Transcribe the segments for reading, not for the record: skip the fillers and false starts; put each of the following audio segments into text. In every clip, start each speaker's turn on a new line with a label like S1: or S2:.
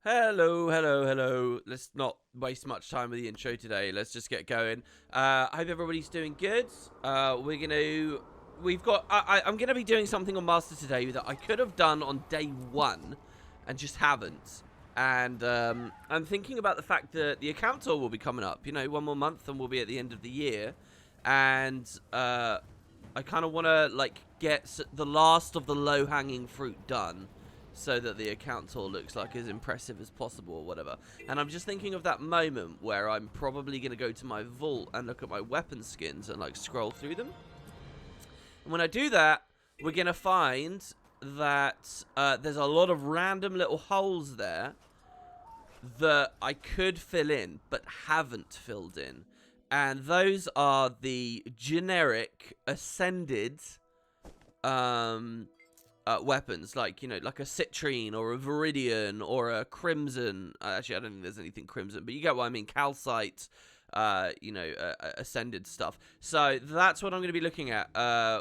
S1: Hello, hello, hello. Let's not waste much time with the intro today. Let's just get going. I hope everybody's doing good. I'm gonna be doing something on Master today that I could have done on day one, and just haven't. And I'm thinking about the fact that the account tour will be coming up. You know, one more month, and we'll be at the end of the year. And I kind of want to get the last of the low-hanging fruit done, so that the account tour looks like as impressive as possible or whatever. And I'm just thinking of that moment where I'm probably going to go to my vault and look at my weapon skins and scroll through them. And when I do that, we're going to find that there's a lot of random little holes there that I could fill in but haven't filled in. And those are the generic ascended weapons, like a citrine or a viridian or a crimson. Actually, I don't think there's anything crimson, but you get what I mean. Calcite, ascended stuff. So that's what I'm going to be looking at.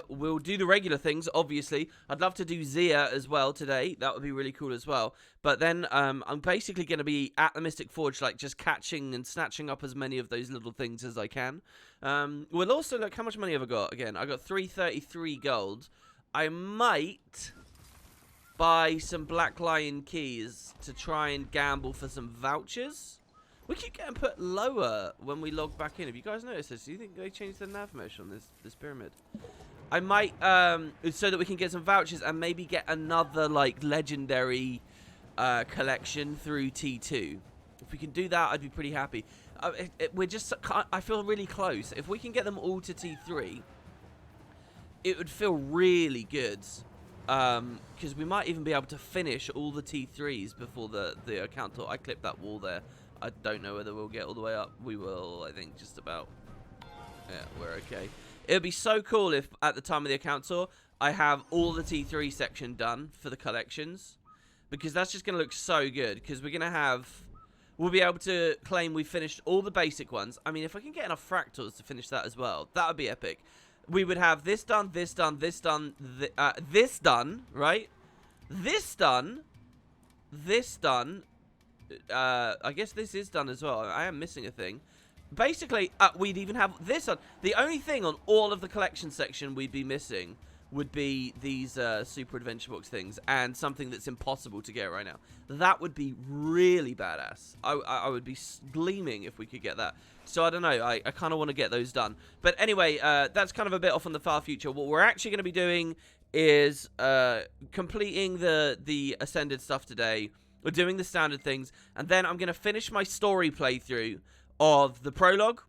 S1: We'll do the regular things, obviously. I'd love to do Zia as well today. That would be really cool as well. But then I'm basically going to be at the Mystic Forge, just catching and snatching up as many of those little things as I can. We'll also look, how much money have I got? Again, I got 333 gold. I might buy some Black Lion keys to try and gamble for some vouchers. We keep getting put lower when we log back in. Have you guys noticed this? Do you think they changed the nav mesh on this pyramid? I might, so that we can get some vouchers and maybe get another, legendary collection through T2. If we can do that, I'd be pretty happy. I feel really close. If we can get them all to T3... it would feel really good, because we might even be able to finish all the T3s before the account tour. I clipped that wall there. I don't know whether we'll get all the way up. We will, I think, just about. Yeah, we're okay. It would be so cool if, at the time of the account tour, I have all the T3 section done for the collections, because that's just going to look so good, because we're going to have... we'll be able to claim we've finished all the basic ones. I mean, if I can get enough fractals to finish that as well, that would be epic. We would have this done, this done, this done, this done, right? This done, this done. I guess this is done as well. I am missing a thing. Basically, we'd even have this on. The only thing on all of the collection section we'd be missing would be these super adventure box things and something that's impossible to get right now. That would be really badass. I would be gleaming if we could get that. So I don't know, I kind of want to get those done. But anyway, that's kind of a bit off in the far future. What we're actually going to be doing is completing the Ascended stuff today. We're doing the standard things. And then I'm going to finish my story playthrough of the prologue.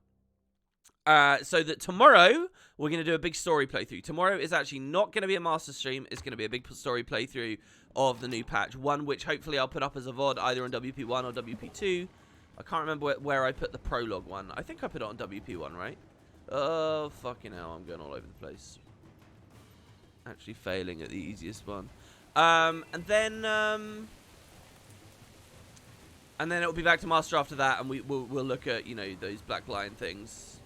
S1: So that tomorrow, we're going to do a big story playthrough. Tomorrow is actually not going to be a master stream. It's going to be a big story playthrough of the new patch. One which hopefully I'll put up as a VOD either on WP1 or WP2. I can't remember where I put the prologue one. I think I put it on WP1, right? Oh, fucking hell. I'm going all over the place. Actually failing at the easiest one. And then it'll be back to Master after that, and we'll look at, those Black Lion things.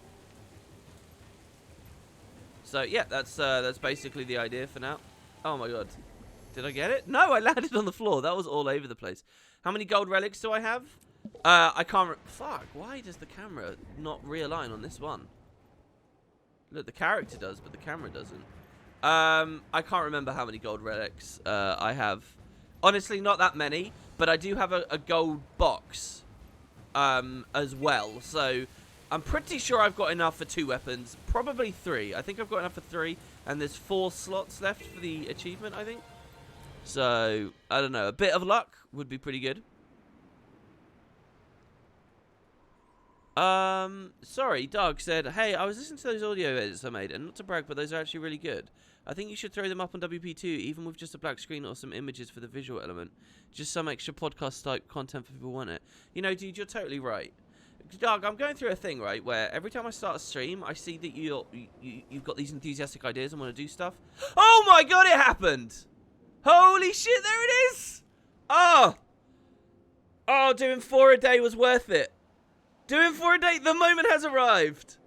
S1: So, yeah, that's basically the idea for now. Oh, my God. Did I get it? No, I landed on the floor. That was all over the place. How many gold relics do I have? I can't... fuck, why does the camera not realign on this one? Look, the character does, but the camera doesn't. I can't remember how many gold relics I have. Honestly, not that many, but I do have a gold box as well. So, I'm pretty sure I've got enough for 2 weapons. Probably 3. I think I've got enough for 3, and there's 4 slots left for the achievement, I think. So, I don't know. A bit of luck would be pretty good. Sorry, Doug said, hey, I was listening to those audio edits I made, and not to brag, but those are actually really good. I think you should throw them up on WP2, even with just a black screen or some images for the visual element. Just some extra podcast-type content for people who want it. You know, dude, you're totally right. Doug, I'm going through a thing, right, where every time I start a stream, I see that you've got these enthusiastic ideas and want to do stuff. Oh my God, it happened! Holy shit, there it is! Oh! Oh, doing 4 a day was worth it. Doing 4 a day, the moment has arrived.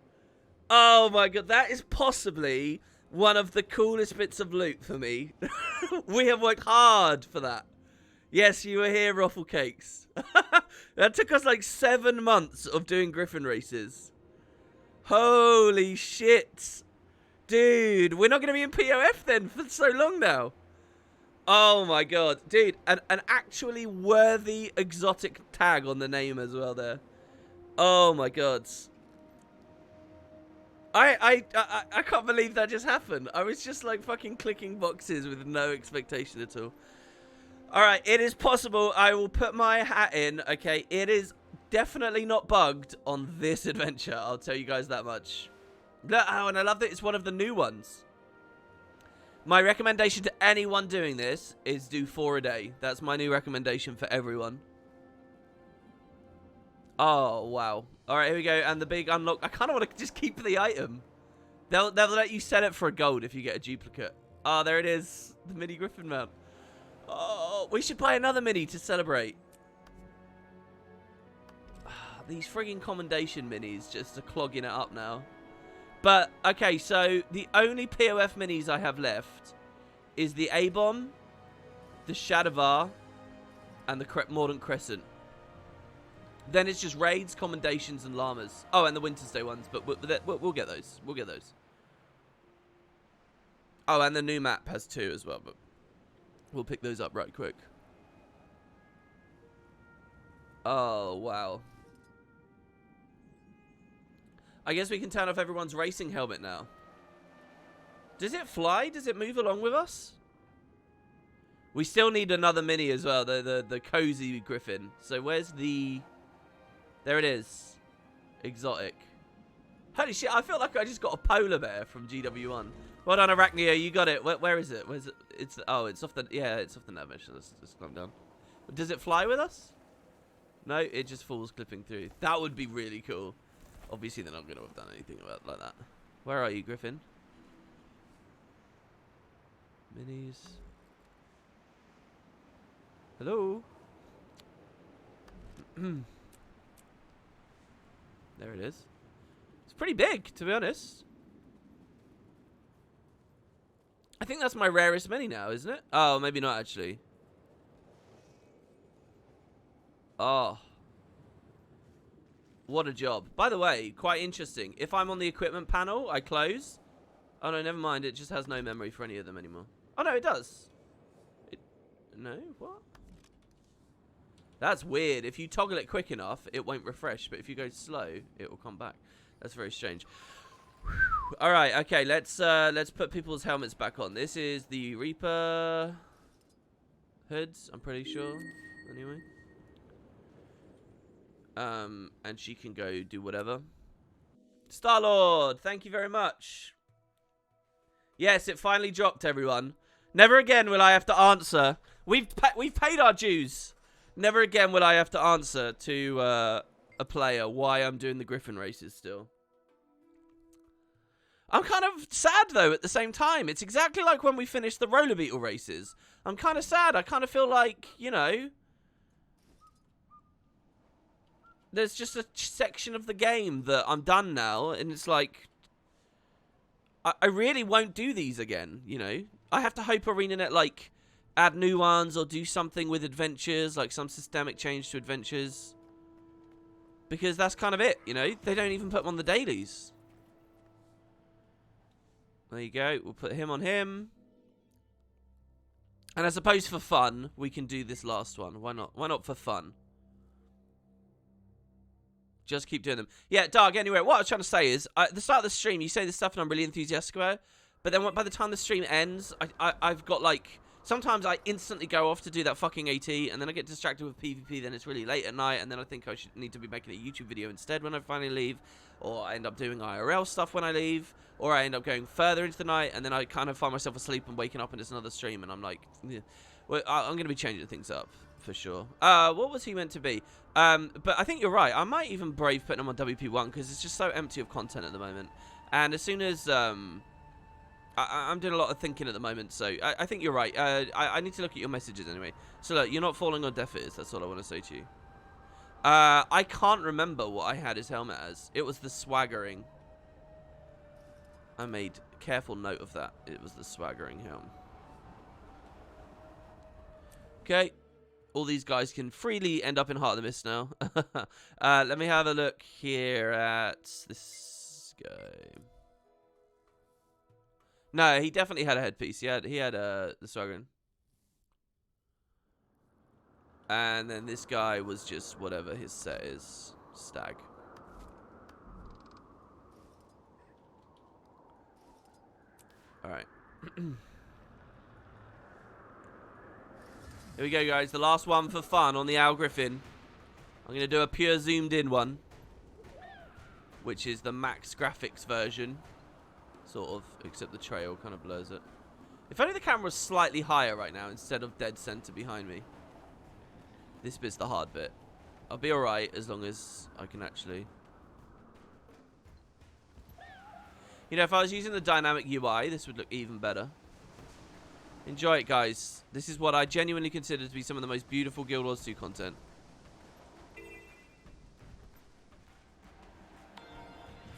S1: Oh my God, that is possibly one of the coolest bits of loot for me. We have worked hard for that. Yes, you were here, Ruffle Cakes. That took us like 7 months of doing Griffin races. Holy shit. Dude, we're not going to be in POF then for so long now. Oh my god. Dude, an actually worthy exotic tag on the name as well there. Oh my god. I can't believe that just happened. I was just like fucking clicking boxes with no expectation at all. Alright, it is possible. I will put my hat in. Okay, it is definitely not bugged on this adventure. I'll tell you guys that much. Oh, and I love that it's one of the new ones. My recommendation to anyone doing this is do 4 a day. That's my new recommendation for everyone. Oh, wow. Alright, here we go. And the big unlock. I kind of want to just keep the item. They'll let you sell it for a gold if you get a duplicate. Oh, there it is. The mini griffin mount. Oh, we should buy another mini to celebrate. These frigging commendation minis just are clogging it up now. But, okay, so the only POF minis I have left is the A-Bomb, the Shadowvar, and the Mordant Crescent. Then it's just raids, commendations, and llamas. Oh, and the Winterstay ones, but we'll get those. We'll get those. Oh, and the new map has 2 as well, but we'll pick those up right quick. Oh, wow. I guess we can turn off everyone's racing helmet now. Does it fly? Does it move along with us? We still need another mini as well, the cozy griffin. So where's the... There it is. Exotic. Holy shit, I feel like I just got a polar bear from GW1. Well done, Arachnio, you got it. Where is it? Where's it? Oh, it's off the... Yeah, it's off the nav. Let's climb down. Does it fly with us? No, it just falls clipping through. That would be really cool. Obviously, they're not going to have done anything about like that. Where are you, Griffin? Minis. Hello? There it is. It's pretty big, to be honest. I think that's my rarest mini now, isn't it? Oh, maybe not, actually. Oh. What a job. By the way, quite interesting. If I'm on the equipment panel, I close. Oh, no, never mind. It just has no memory for any of them anymore. Oh, no, it does. No? What? That's weird. If you toggle it quick enough, it won't refresh. But if you go slow, it will come back. That's very strange. All right, okay. Let's put people's helmets back on. This is the Reaper hoods, I'm pretty sure. Anyway. And she can go do whatever. Star-Lord, thank you very much. Yes, it finally dropped, everyone. Never again will I have to answer. We've paid our dues. Never again will I have to answer to a player why I'm doing the Griffin races still. I'm kind of sad, though, at the same time. It's exactly like when we finished the roller beetle races. I'm kind of sad. I kind of feel like, you know... There's just a section of the game that I'm done now, and it's like... I really won't do these again, you know? I have to hope ArenaNet, like, add new ones or do something with adventures, like some systemic change to adventures. Because that's kind of it, you know? They don't even put them on the dailies. There you go. We'll put him on him. And I suppose for fun, we can do this last one. Why not? Why not for fun? Just keep doing them. Yeah, Doug, anyway, what I was trying to say is, at the start of the stream, you say this stuff and I'm really enthusiastic about it, but then by the time the stream ends, I've got, like, sometimes I instantly go off to do that fucking AT, and then I get distracted with PvP, then it's really late at night, and then I think I need to be making a YouTube video instead when I finally leave, or I end up doing IRL stuff when I leave, or I end up going further into the night, and then I kind of find myself asleep and waking up and it's another stream, and I'm like, yeah. Well, I'm going to be changing things up. For sure. What was he meant to be? But I think you're right. I might even brave putting him on WP1 because it's just so empty of content at the moment. And as soon as I'm doing a lot of thinking at the moment, so I think you're right. I need to look at your messages anyway. So look, you're not falling on deaf ears. That's all I want to say to you. I can't remember what I had his helmet as. It was the swaggering. I made careful note of that. It was the swaggering helm. Okay. All these guys can freely end up in Heart of the Mist now. Let me have a look here at this guy. No, he definitely had a headpiece. He had the Swaggin. And then this guy was just whatever his set is. Stag. Alright. Here we go, guys. The last one for fun on the Owl Griffin. I'm going to do a pure zoomed in one, which is the max graphics version. Sort of, except the trail kind of blurs it. If only the camera's slightly higher right now instead of dead center behind me. This bit's the hard bit. I'll be alright as long as I can actually... You know, if I was using the dynamic UI, this would look even better. Enjoy it, guys. This is what I genuinely consider to be some of the most beautiful Guild Wars 2 content.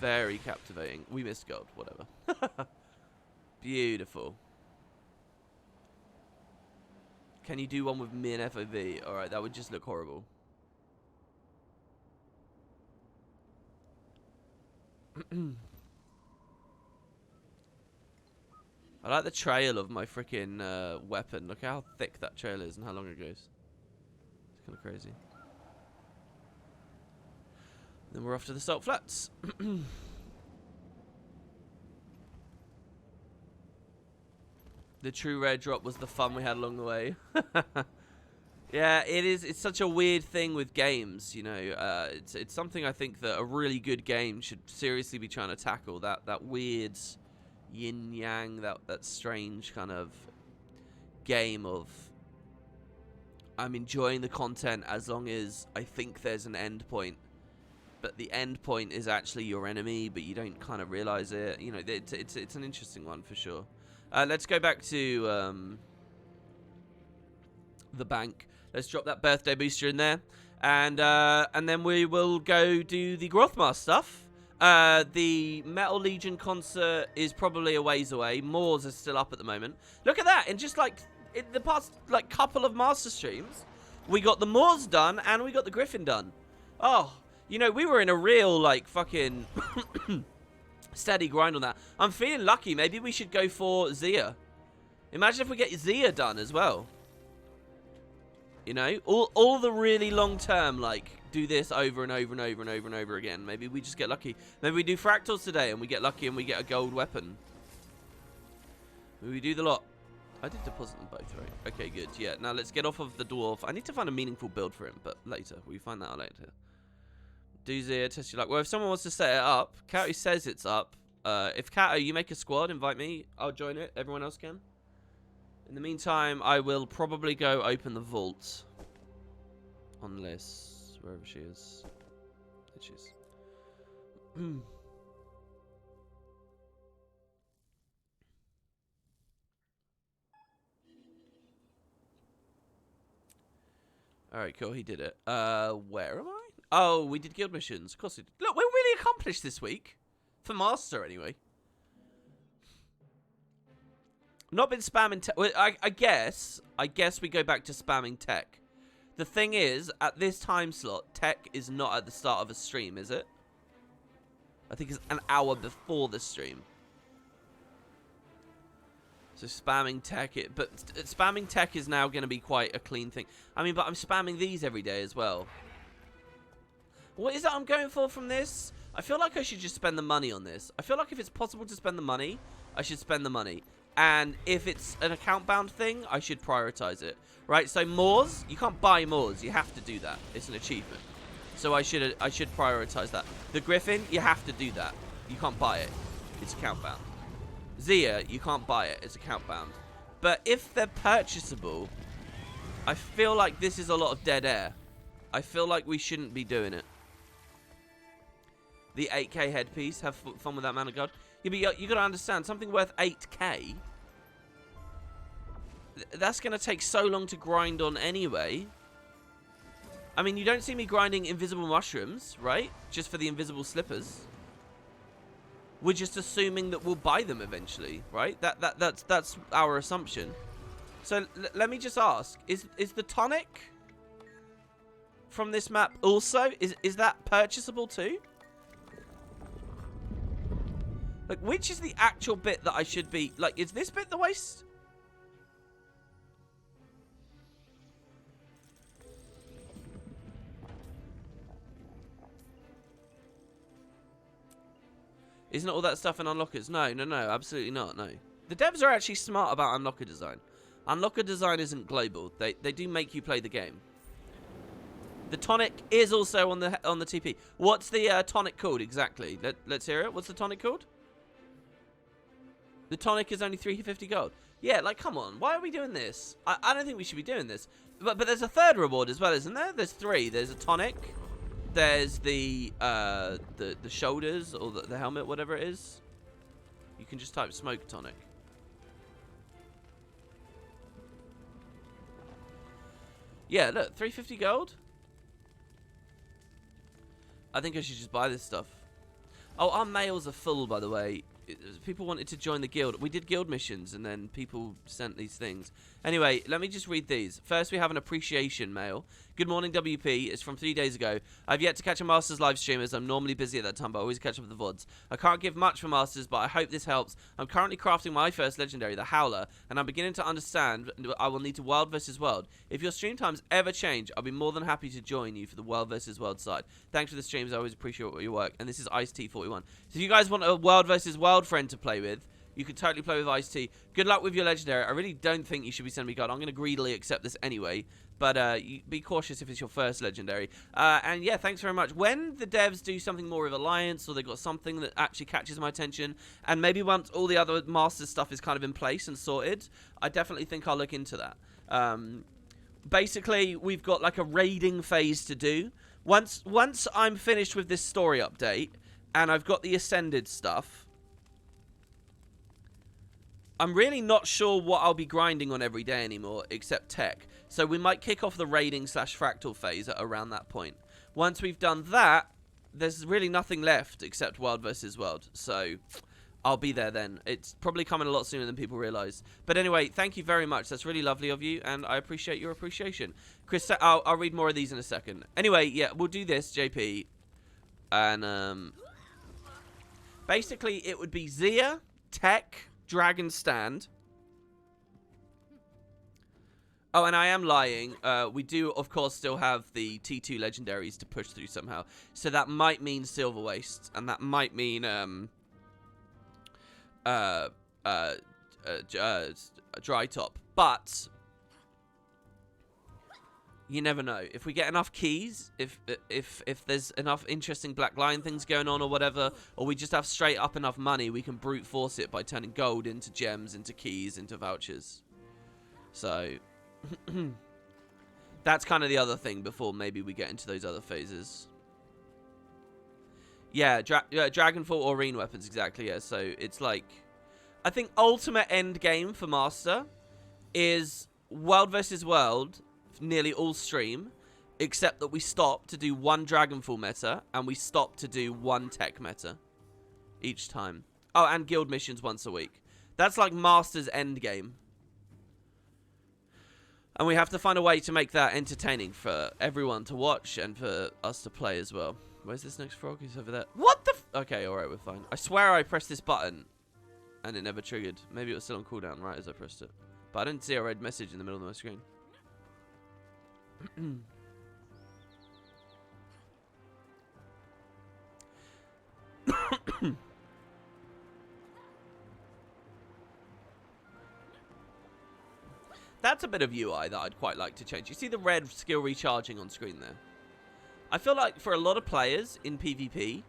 S1: Very captivating. We missed gold. Whatever. Beautiful. Can you do one with min FOV? Alright, that would just look horrible. I like the trail of my freaking weapon. Look how thick that trail is and how long it goes. It's kind of crazy. Then we're off to the Salt Flats. The true rare drop was the fun we had along the way. Yeah, it is. It's such a weird thing with games, you know. It's something I think that a really good game should seriously be trying to tackle. That weird yin yang, that strange kind of game of I'm enjoying the content as long as I think there's an end point, but the end point is actually your enemy, but you don't kind of realize it. You know, it's an interesting one for sure. Let's go back to the bank. Let's drop that birthday booster in there, and then we will go do the Grothmar stuff. The Metal Legion concert is probably a ways away. Moors is still up at the moment. Look at that! In just like in the past like couple of master streams, we got the Moors done and we got the Griffin done. Oh, you know, we were in a real like fucking steady grind on that. I'm feeling lucky. Maybe we should go for Zia. Imagine if we get Zia done as well. You know, all the really long term, like, do this over and over and over and over and over again. Maybe we just get lucky. Maybe we do fractals today and we get lucky and we get a gold weapon. Maybe we do the lot. I did deposit them both, right? Okay, good. Yeah, now let's get off of the dwarf. I need to find a meaningful build for him, but later. We find that out later. Do Zia, test your luck. Well, if someone wants to set it up, Kato says it's up. If Kato, you make a squad, invite me. I'll join it. Everyone else can. In the meantime, I will probably go open the vault. Unless, wherever she is. There she is. Alright, cool, he did it. Where am I? Oh, we did guild missions. Of course we did. Look, we're really accomplished this week. For Master, anyway. Not been spamming tech. Well, I guess we go back to spamming tech. The thing is, at this time slot, tech is not at the start of a stream, is it? I think it's an hour before the stream. So spamming tech, but spamming tech is now going to be quite a clean thing. I mean, but I'm spamming these every day as well. What is it I'm going for from this? I feel like I should just spend the money on this. I feel like if it's possible to spend the money, I should spend the money. And if it's an account-bound thing, I should prioritize it. Right, so Moors, you can't buy Moors. You have to do that. It's an achievement. So I should prioritize that. The Griffin, you have to do that. You can't buy it. It's account-bound. Zia, you can't buy it. It's account-bound. But if they're purchasable, I feel like this is a lot of dead air. I feel like we shouldn't be doing it. The 8K headpiece, have fun with that, man of God. Yeah, but you got to understand, something worth 8K, that's going to take so long to grind on anyway. I mean, you don't see me grinding invisible mushrooms, right? Just for the invisible slippers. We're just assuming that we'll buy them eventually, right? That's our assumption. So let me just ask, is the Tonic from this map also? Is that purchasable too? Like, which is the actual bit that I should be... Like, is this bit the waste? Isn't all that stuff in unlockers? No, absolutely not, no. The devs are actually smart about unlocker design. Unlocker design isn't global. They do make you play the game. The tonic is also on the TP. What's the tonic called exactly? Let's hear it. What's the tonic called? The tonic is only 350 gold. Yeah, like, come on. Why are we doing this? I don't think we should be doing this. But there's a third reward as well, isn't there? There's 3. There's a tonic. There's the shoulders or the helmet, whatever it is. You can just type smoke tonic. Yeah, look, 350 gold. I think I should just buy this stuff. Oh, our mails are full, by the way. People wanted to join the guild. We did guild missions, and then people sent these things. Anyway, let me just read these. First, we have an appreciation mail. Good morning, WP. It's from 3 days ago. I've yet to catch a Masters live stream, as I'm normally busy at that time, but I always catch up with the VODs. I can't give much for Masters, but I hope this helps. I'm currently crafting my first legendary, the Howler, and I'm beginning to understand I will need to Wild vs. World. If your stream times ever change, I'll be more than happy to join you for the Wild vs. World side. Thanks for the streams. I always appreciate your work. And this is Ice-T41. So if you guys want a Wild vs. World friend to play with, you can totally play with Ice-T. Good luck with your legendary. I really don't think you should be sending me gold. I'm going to greedily accept this anyway. But you be cautious if it's your first legendary. And yeah, thanks very much. When the devs do something more with Alliance, or they've got something that actually catches my attention, and maybe once all the other Masters stuff is kind of in place and sorted, I definitely think I'll look into that. Basically, we've got like a raiding phase to do. Once I'm finished with this story update, and I've got the Ascended stuff, I'm really not sure what I'll be grinding on every day anymore, except tech. So we might kick off the raiding / fractal phase at around that point. Once we've done that, there's really nothing left except World vs. World. So I'll be there then. It's probably coming a lot sooner than people realise. But anyway, thank you very much. That's really lovely of you, and I appreciate your appreciation. Chris, I'll read more of these in a second. Anyway, yeah, we'll do this, JP. And basically, it would be Zia, Tech, Dragon Stand. Oh, and I am lying. We do, of course, still have the T2 legendaries to push through somehow. So that might mean Silver Waste, and that might mean Dry Top. But you never know. If we get enough keys, if there's enough interesting Black Lion things going on or whatever, or we just have straight up enough money, we can brute force it by turning gold into gems, into keys, into vouchers. So that's kind of the other thing before maybe we get into those other phases. Yeah, Dragonfall or Arena weapons, exactly, yeah. So it's like, I think ultimate end game for Master is World vs. World, nearly all stream, except that we stop to do one Dragonfall meta, and we stop to do one tech meta each time. Oh, and guild missions once a week. That's like Master's end game. And we have to find a way to make that entertaining for everyone to watch and for us to play as well. Where's this next frog? He's over there. What the f— Okay, alright, we're fine. I swear I pressed this button and it never triggered. Maybe it was still on cooldown right as I pressed it. But I didn't see a red message in the middle of my screen. That's a bit of UI that I'd quite like to change. You see the red skill recharging on screen there? I feel like for a lot of players in PvP,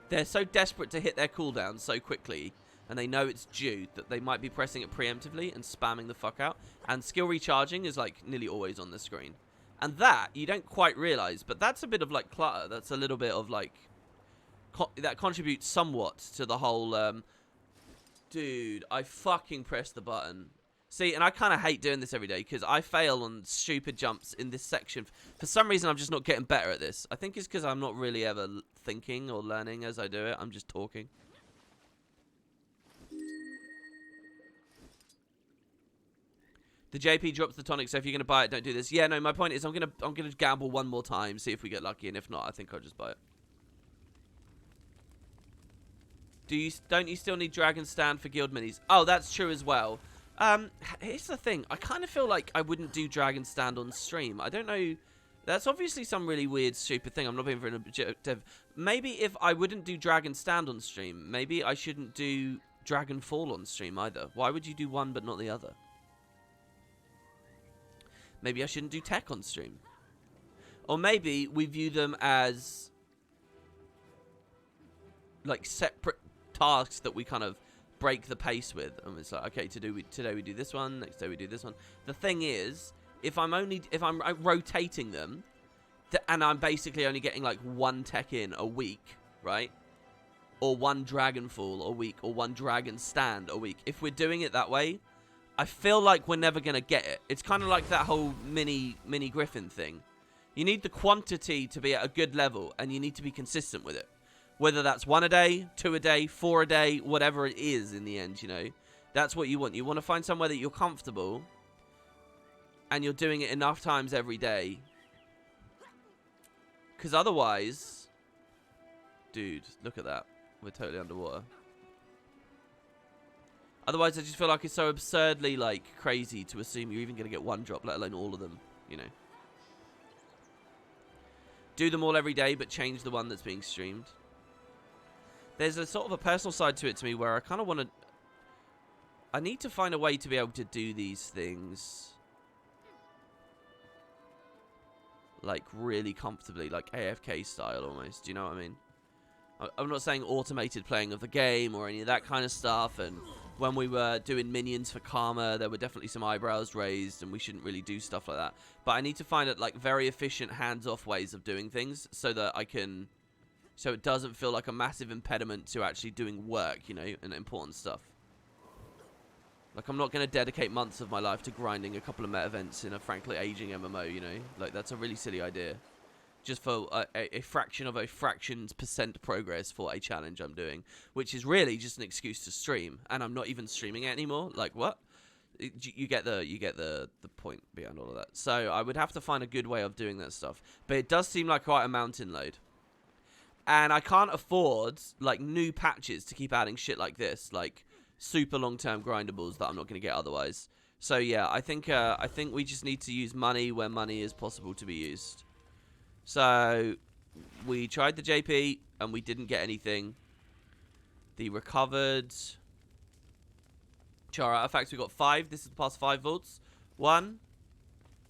S1: they're so desperate to hit their cooldown so quickly, and they know it's due, that they might be pressing it preemptively and spamming the fuck out. And skill recharging is like nearly always on the screen. And that, you don't quite realise, but that's a bit of like clutter. That's a little bit of like, that contributes somewhat to the whole, dude, I fucking pressed the button. See, and I kind of hate doing this every day because I fail on stupid jumps in this section. For some reason, I'm just not getting better at this. I think it's because I'm not really ever thinking or learning as I do it. I'm just talking. The JP drops the tonic, so if you're gonna buy it, don't do this. Yeah, no, my point is I'm gonna gamble one more time, see if we get lucky, and if not, I think I'll just buy it. Don't you still need Dragon Stand for guild minis? Oh, that's true as well. Here's the thing. I kind of feel like I wouldn't do Dragon Stand on stream. I don't know. That's obviously some really weird, stupid thing. I'm not being very objective. Maybe if I wouldn't do Dragon Stand on stream, maybe I shouldn't do Dragon Fall on stream either. Why would you do one but not the other? Maybe I shouldn't do tech on stream. Or maybe we view them as like separate tasks that we kind of break the pace with. And it's like, okay, today we do this one, next day we do this one. The thing is, if I'm rotating them, and I'm basically only getting like one tech in a week, right? Or one Dragon Fall a week, or one Dragon Stand a week. If we're doing it that way, I feel like we're never going to get it. It's kind of like that whole mini griffon thing. You need the quantity to be at a good level, and you need to be consistent with it. Whether that's 1 a day, 2 a day, 4 a day, whatever it is in the end, you know. That's what you want. You want to find somewhere that you're comfortable, and you're doing it enough times every day. Because otherwise... Dude, look at that. We're totally underwater. Otherwise, I just feel like it's so absurdly, like, crazy to assume you're even going to get one drop, let alone all of them, you know. Do them all every day, but change the one that's being streamed. There's a sort of a personal side to it to me where I kind of want to... I need to find a way to be able to do these things, like, really comfortably, like AFK style almost. Do you know what I mean? I'm not saying automated playing of the game or any of that kind of stuff, and when we were doing minions for Karma, there were definitely some eyebrows raised, and we shouldn't really do stuff like that. But I need to find like very efficient hands-off ways of doing things so that I can, so it doesn't feel like a massive impediment to actually doing work, you know, and important stuff. Like, I'm not going to dedicate months of my life to grinding a couple of meta events in a frankly aging MMO, you know? Like, that's a really silly idea. Just for a fraction of a fraction's % progress for a challenge I'm doing, which is really just an excuse to stream, and I'm not even streaming it anymore. Like, what? You get the point behind all of that. So I would have to find a good way of doing that stuff, but it does seem like quite a mountain load, and I can't afford like new patches to keep adding shit like this, like super long-term grindables that I'm not going to get otherwise. So yeah, I think we just need to use money where money is possible to be used. So, we tried the JP, and we didn't get anything. The recovered char artifacts, we got 5. This is the past 5 vaults. 1,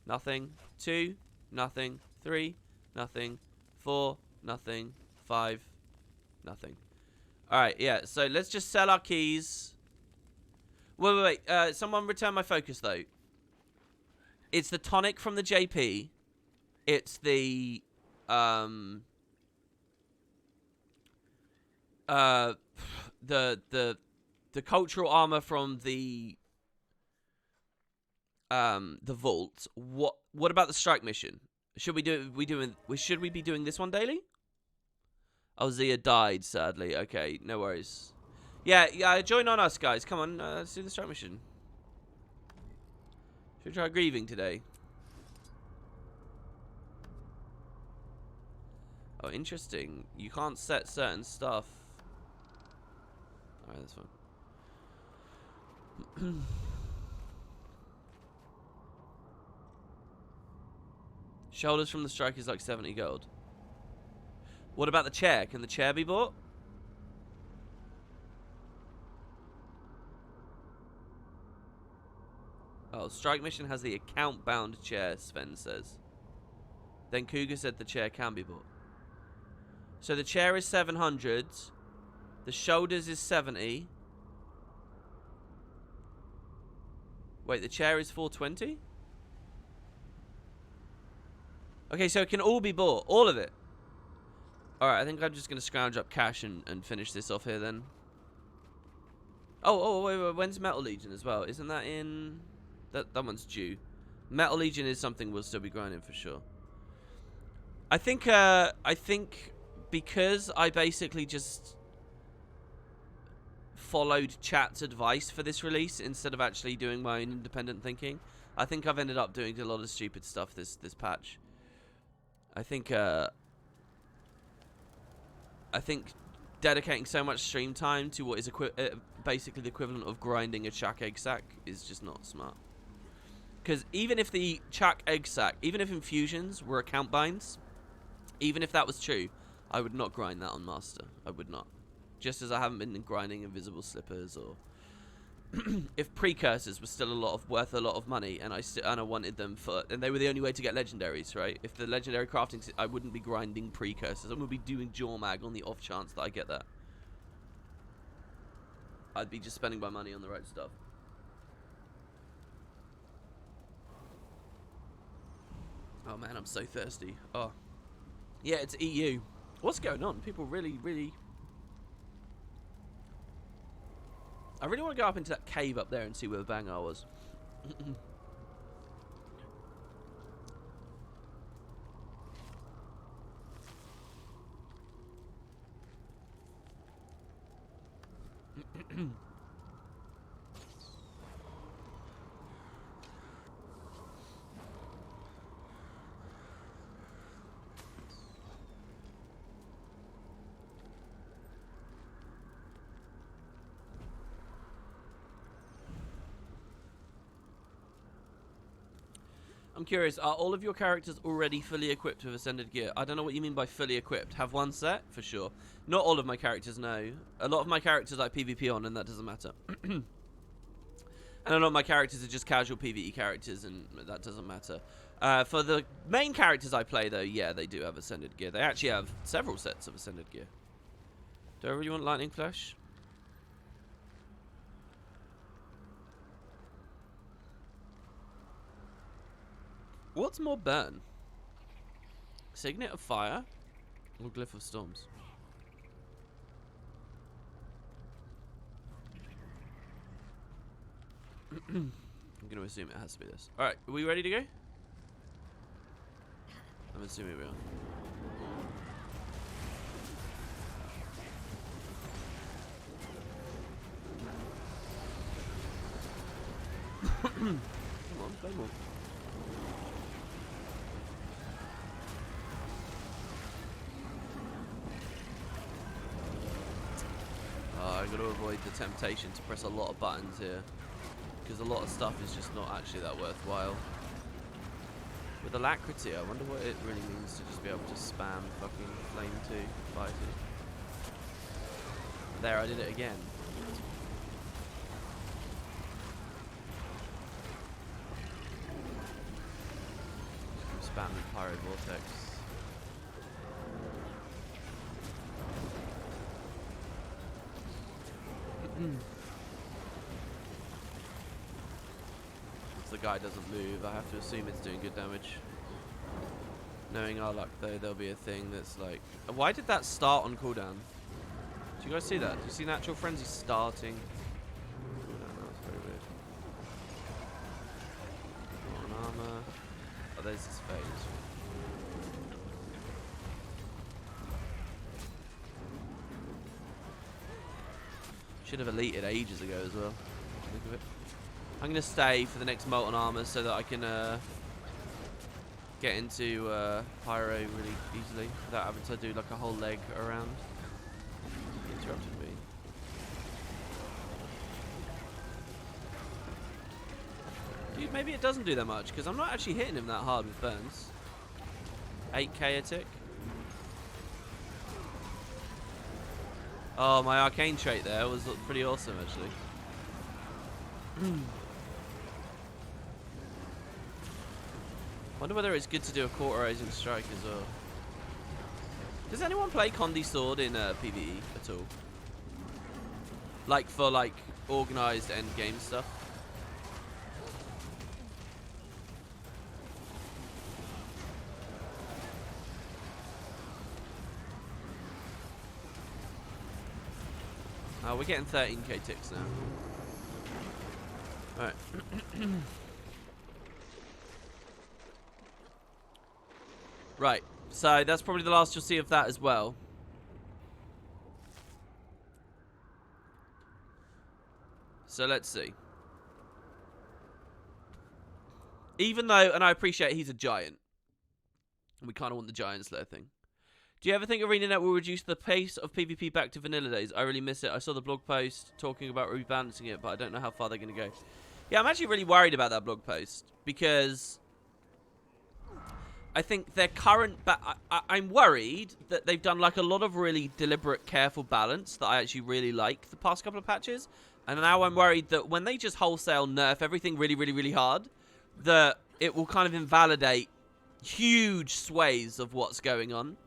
S1: nothing. 2, nothing. 3, nothing. 4, nothing. 5, nothing. Alright, yeah, so let's just sell our keys. Wait. Someone return my focus, though. It's the tonic from the JP. It's the cultural armor from the vault. What about the strike mission? Should we be doing this one daily? Oh, Zia died, sadly. Okay, no worries. Yeah, join on us, guys. Come on, let's do the strike mission. Should we try grieving today? Oh, interesting. You can't set certain stuff. Alright, that's fine. Shoulders from the strike is like 70 gold. What about the chair? Can the chair be bought? Oh, strike mission has the account-bound chair, Sven says. Then Cougar said the chair can be bought. So the chair is 700. The shoulders is 70. Wait, the chair is 420? Okay, so it can all be bought. All of it. Alright, I think I'm just going to scrounge up cash and finish this off here then. Oh, wait. When's Metal Legion as well? Isn't that in... That one's due. Metal Legion is something we'll still be grinding for sure. I think because I basically just followed chat's advice for this release instead of actually doing my own independent thinking, I think I've ended up doing a lot of stupid stuff this patch. I think dedicating so much stream time to what is basically the equivalent of grinding a chuck egg sack is just not smart. Because even if the chuck egg sack, even if infusions were account binds, even if that was true, I would not grind that on master. I would not. Just as I haven't been grinding invisible slippers, or if precursors were still worth a lot of money, and I wanted them and they were the only way to get legendaries, right? If the legendary crafting, I wouldn't be grinding precursors. I would be doing jaw mag on the off chance that I get that. I'd be just spending my money on the right stuff. Oh man, I'm so thirsty. Oh. Yeah, it's EU. What's going on? People really... I really want to go up into that cave up there and see where the Bangar was. I'm curious, are all of your characters already fully equipped with Ascended gear? I don't know what you mean by fully equipped. Have one set? For sure. Not all of my characters, no. A lot of my characters I PvP on, and that doesn't matter. And a lot of my characters are just casual PvE characters, and that doesn't matter. For the main characters I play, though, yeah, they do have Ascended gear. They actually have several sets of Ascended gear. Do I really want Lightning Flash? What's more burn? Signet of Fire or Glyph of Storms? I'm going to assume it has to be this. Alright, are we ready to go? I'm assuming we are. Come on, play more. I got to avoid the temptation to press a lot of buttons here, because a lot of stuff is just not actually that worthwhile. With Alacrity, I wonder what it really means to just be able to spam fucking Flame 2, Fire 2. There, I did it again. I'm spamming Pyro Vortex. The guy doesn't move, I have to assume it's doing good damage. Knowing our luck though, there'll be a thing that's like... Why did that start on cooldown? Do you guys see that? Do you see Natural Frenzy starting? Cooldown, that was very weird. Not an armor. Oh, there's his phase. Should have elited ages ago as well. Think of it. I'm going to stay for the next Molten Armor so that I can get into Pyro really easily without having to do like a whole leg around. He interrupted me. Dude, maybe it doesn't do that much because I'm not actually hitting him that hard with burns. 8k a tick. Oh, my arcane trait there was pretty awesome actually. Wonder whether it's good to do a cauterizing strike as well. Does anyone play Condi Sword in PvE at all? Like for like organized end game stuff? Oh, we're getting 13k ticks now. Alright. Right, so that's probably the last you'll see of that as well. So let's see. Even though, and I appreciate he's a giant. And we kind of want the giant slayer thing. Do you ever think ArenaNet will reduce the pace of PvP back to vanilla days? I really miss it. I saw the blog post talking about rebalancing it, but I don't know how far they're going to go. Yeah, I'm actually really worried about that blog post because I think their current... I'm worried that they've done like a lot of really deliberate, careful balance that I actually really like the past couple of patches. And now I'm worried that when they just wholesale nerf everything really, really, really hard, that it will kind of invalidate huge swathes of what's going on.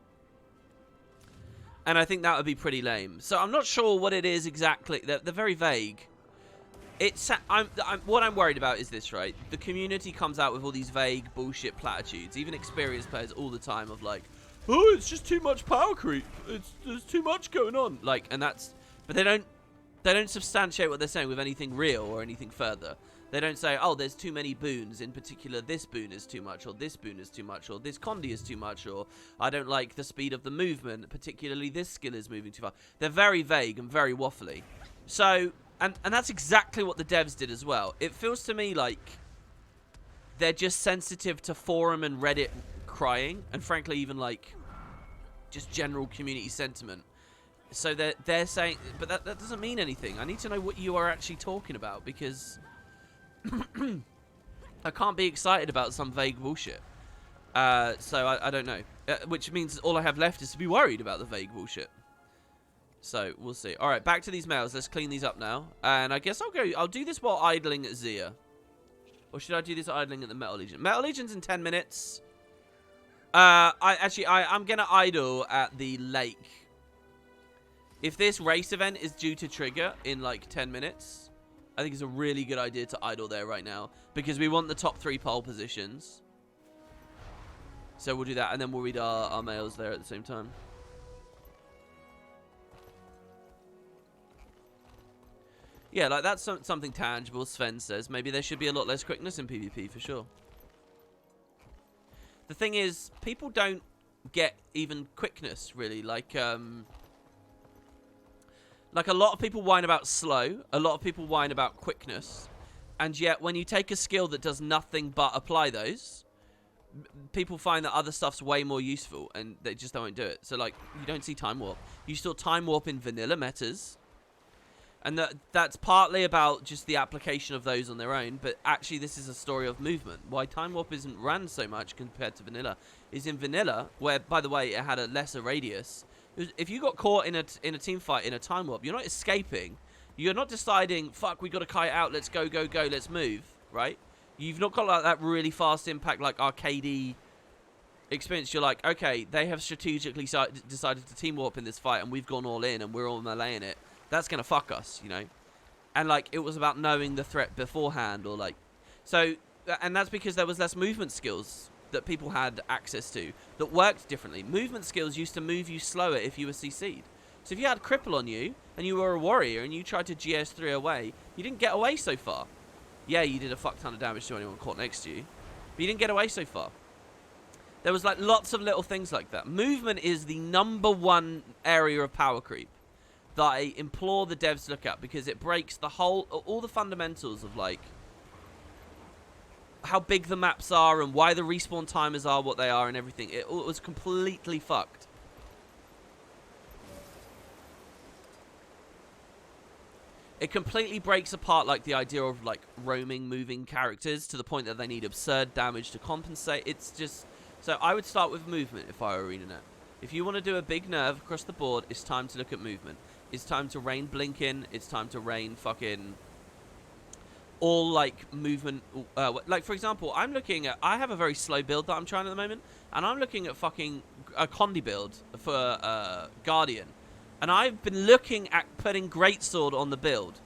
S1: And I think that would be pretty lame. So I'm not sure what it is exactly. They're very vague. What I'm worried about is this, right? The community comes out with all these vague bullshit platitudes. Even experienced players all the time of like, oh, it's just too much power creep. There's too much going on. Like, and that's... But they don't substantiate what they're saying with anything real or anything further. They don't say, oh, there's too many boons. In particular, this boon is too much, or this boon is too much, or this condi is too much, or I don't like the speed of the movement, particularly this skill is moving too far. They're very vague and very waffly. So, and that's exactly what the devs did as well. It feels to me like they're just sensitive to forum and Reddit crying, and frankly, even like just general community sentiment. So they're saying, but that doesn't mean anything. I need to know what you are actually talking about, because... I can't be excited about some vague bullshit. So I don't know. Which means all I have left is to be worried about the vague bullshit. So we'll see. Alright, back to these males. Let's clean these up now. And I guess I'll do this while idling at Zia. Or should I do this idling at the Metal Legion? Metal Legion's in 10 minutes. I'm going to idle at the lake. If this race event is due to trigger in like 10 minutes... I think it's a really good idea to idle there right now, because we want the top 3 pole positions. So we'll do that, and then we'll read our mails there at the same time. Yeah, like that's something tangible, Sven says. Maybe there should be a lot less quickness in PvP, for sure. The thing is, people don't get even quickness, really. Like a lot of people whine about slow, a lot of people whine about quickness, and yet when you take a skill that does nothing but apply those, people find that other stuff's way more useful, and they just don't do it. So, like, you don't see Time Warp. You saw Time Warp in vanilla metas, and that's partly about just the application of those on their own, but actually this is a story of movement. Why Time Warp isn't ran so much compared to vanilla is in vanilla, where, by the way, it had a lesser radius. If you got caught in a team fight in a Time Warp, you're not escaping. You're not deciding, fuck, we got to kite out, let's go, go, go, let's move, right? You've not got like that really fast impact, like arcadey experience. You're like, okay, they have strategically decided to Team Warp in this fight, and we've gone all in, and we're all meleeing it. That's going to fuck us, you know? And, like, it was about knowing the threat beforehand, or like... So, and that's because there was less movement skills that people had access to that worked differently. Movement skills used to move you slower if you were CC'd. So if you had Cripple on you, and you were a warrior, and you tried to GS3 away, you didn't get away so far. Yeah, you did a fuck ton of damage to anyone caught next to you, but you didn't get away so far. There was like lots of little things like that. Movement is the #1 area of power creep that I implore the devs to look at, because it breaks the all the fundamentals of like how big the maps are and why the respawn timers are what they are and everything. It was completely fucked. It completely breaks apart like the idea of like roaming, moving characters to the point that they need absurd damage to compensate. It's just... So I would start with movement if I were ArenaNet. If you want to do a big nerve across the board, it's time to look at movement. It's time to rain Blinkin. It's time to rain fucking... all like movement, like for example, I'm looking at, I have a very slow build that I'm trying at the moment, and I'm looking at fucking a condi build for Guardian, and I've been looking at putting Greatsword on the build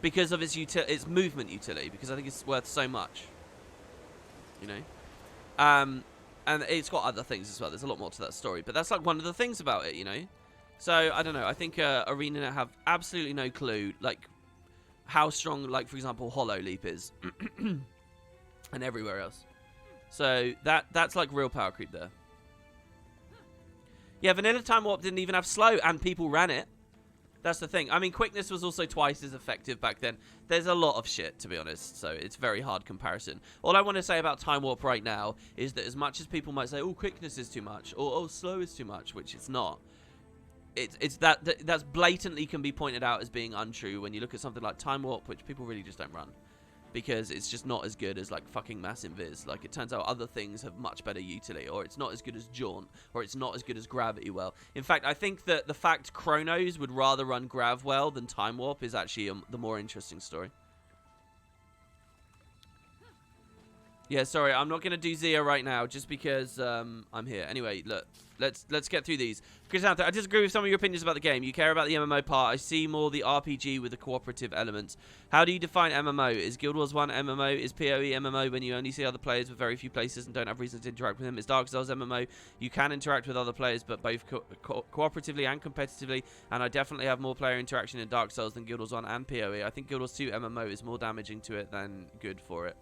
S1: because of its movement utility, because I think it's worth so much, you know, and it's got other things as well. There's a lot more to that story, but that's like one of the things about it, you know. So I don't know. I think ArenaNet have absolutely no clue, like, how strong, like, for example, Hollow Leap is. And everywhere else. So, that's, like, real power creep there. Yeah, Vanilla Time Warp didn't even have slow, and people ran it. That's the thing. I mean, quickness was also twice as effective back then. There's a lot of shit, to be honest, so it's very hard comparison. All I want to say about Time Warp right now is that as much as people might say, oh, quickness is too much, or oh, slow is too much, which it's not, that's blatantly can be pointed out as being untrue when you look at something like Time Warp, which people really just don't run. Because it's just not as good as, like, fucking Mass Invis. Like, it turns out other things have much better utility, or it's not as good as Jaunt, or it's not as good as Gravity Well. In fact, I think that the fact Chronos would rather run Grav Well than Time Warp is actually the more interesting story. Yeah, sorry, I'm not going to do Zia right now, just because I'm here. Anyway, look, let's get through these. Chrysanthemum, I disagree with some of your opinions about the game. You care about the MMO part. I see more the RPG with the cooperative elements. How do you define MMO? Is Guild Wars 1 MMO? Is PoE MMO when you only see other players with very few places and don't have reason to interact with them? Is Dark Souls MMO? You can interact with other players, but both cooperatively and competitively, and I definitely have more player interaction in Dark Souls than Guild Wars 1 and PoE. I think Guild Wars 2 MMO is more damaging to it than good for it.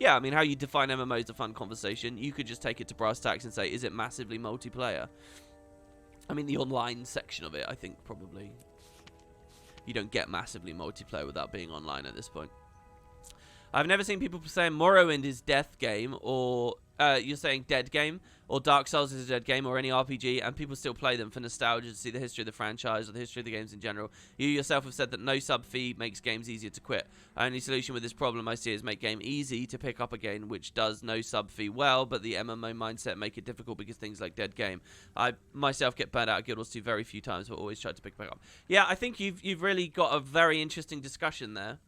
S1: Yeah, I mean, how you define MMO is a fun conversation. You could just take it to brass tacks and say, is it massively multiplayer? I mean, the online section of it, I think probably you don't get massively multiplayer without being online at this point. I've never seen people saying Morrowind is death game, or you're saying dead game, or Dark Souls is a dead game, or any RPG, and people still play them for nostalgia to see the history of the franchise or the history of the games in general. You yourself have said that no sub fee makes games easier to quit. The only solution with this problem I see is make game easy to pick up again, which does no sub fee well, but the MMO mindset make it difficult because things like dead game. I myself get burned out of Guild Wars 2 very few times, but always try to pick back up. Yeah, I think you've really got a very interesting discussion there.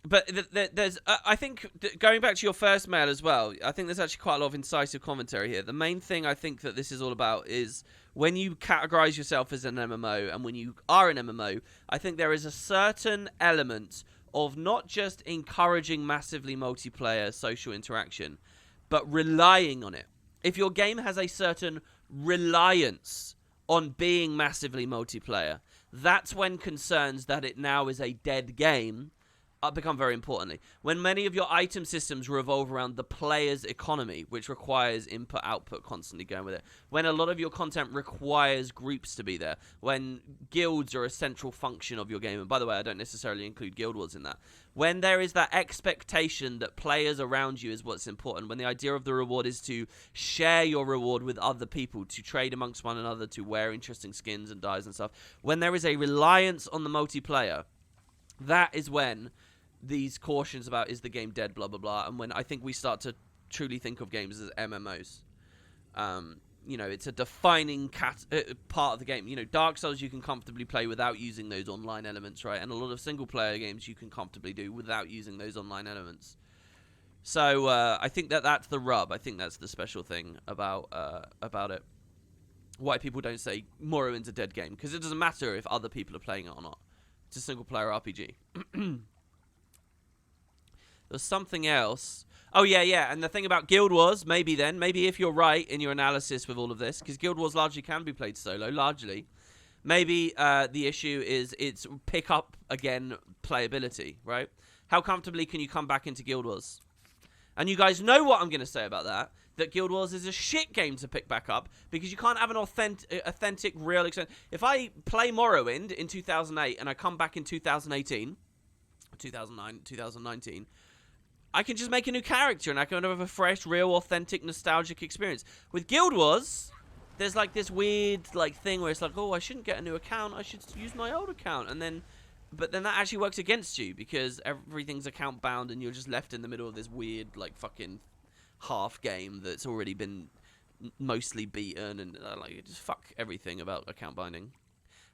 S1: But there's, I think, going back to your first mail as well, I think there's actually quite a lot of incisive commentary here. The main thing I think that this is all about is when you categorize yourself as an MMO and when you are an MMO, I think there is a certain element of not just encouraging massively multiplayer social interaction, but relying on it. If your game has a certain reliance on being massively multiplayer, that's when concerns that it now is a dead game become very importantly. When many of your item systems revolve around the player's economy, which requires input-output constantly going with it. When a lot of your content requires groups to be there. When guilds are a central function of your game. And by the way, I don't necessarily include Guild Wars in that. When there is that expectation that players around you is what's important. When the idea of the reward is to share your reward with other people, to trade amongst one another, to wear interesting skins and dyes and stuff. When there is a reliance on the multiplayer, that is when these cautions about is the game dead, blah, blah, blah, and when I think we start to truly think of games as MMOs. You know, it's a defining part of the game. You know, Dark Souls you can comfortably play without using those online elements, right? And a lot of single-player games you can comfortably do without using those online elements. So I think that's the rub. I think that's the special thing about it. Why people don't say Morrowind's a dead game, because it doesn't matter if other people are playing it or not. It's a single-player RPG. There's something else. Oh, yeah. And the thing about Guild Wars, maybe if you're right in your analysis with all of this, because Guild Wars largely can be played solo, largely. Maybe the issue is its pick up again playability, right? How comfortably can you come back into Guild Wars? And you guys know what I'm going to say about that. That Guild Wars is a shit game to pick back up because you can't have an authentic, real experience. If I play Morrowind in 2008 and I come back in 2018, 2009, 2019, I can just make a new character and I can have a fresh, real, authentic, nostalgic experience. With Guild Wars, there's like this weird like thing where it's like, oh, I shouldn't get a new account. I should use my old account. But then that actually works against you because everything's account bound and you're just left in the middle of this weird like fucking half game that's already been mostly beaten and like just fuck everything about account binding.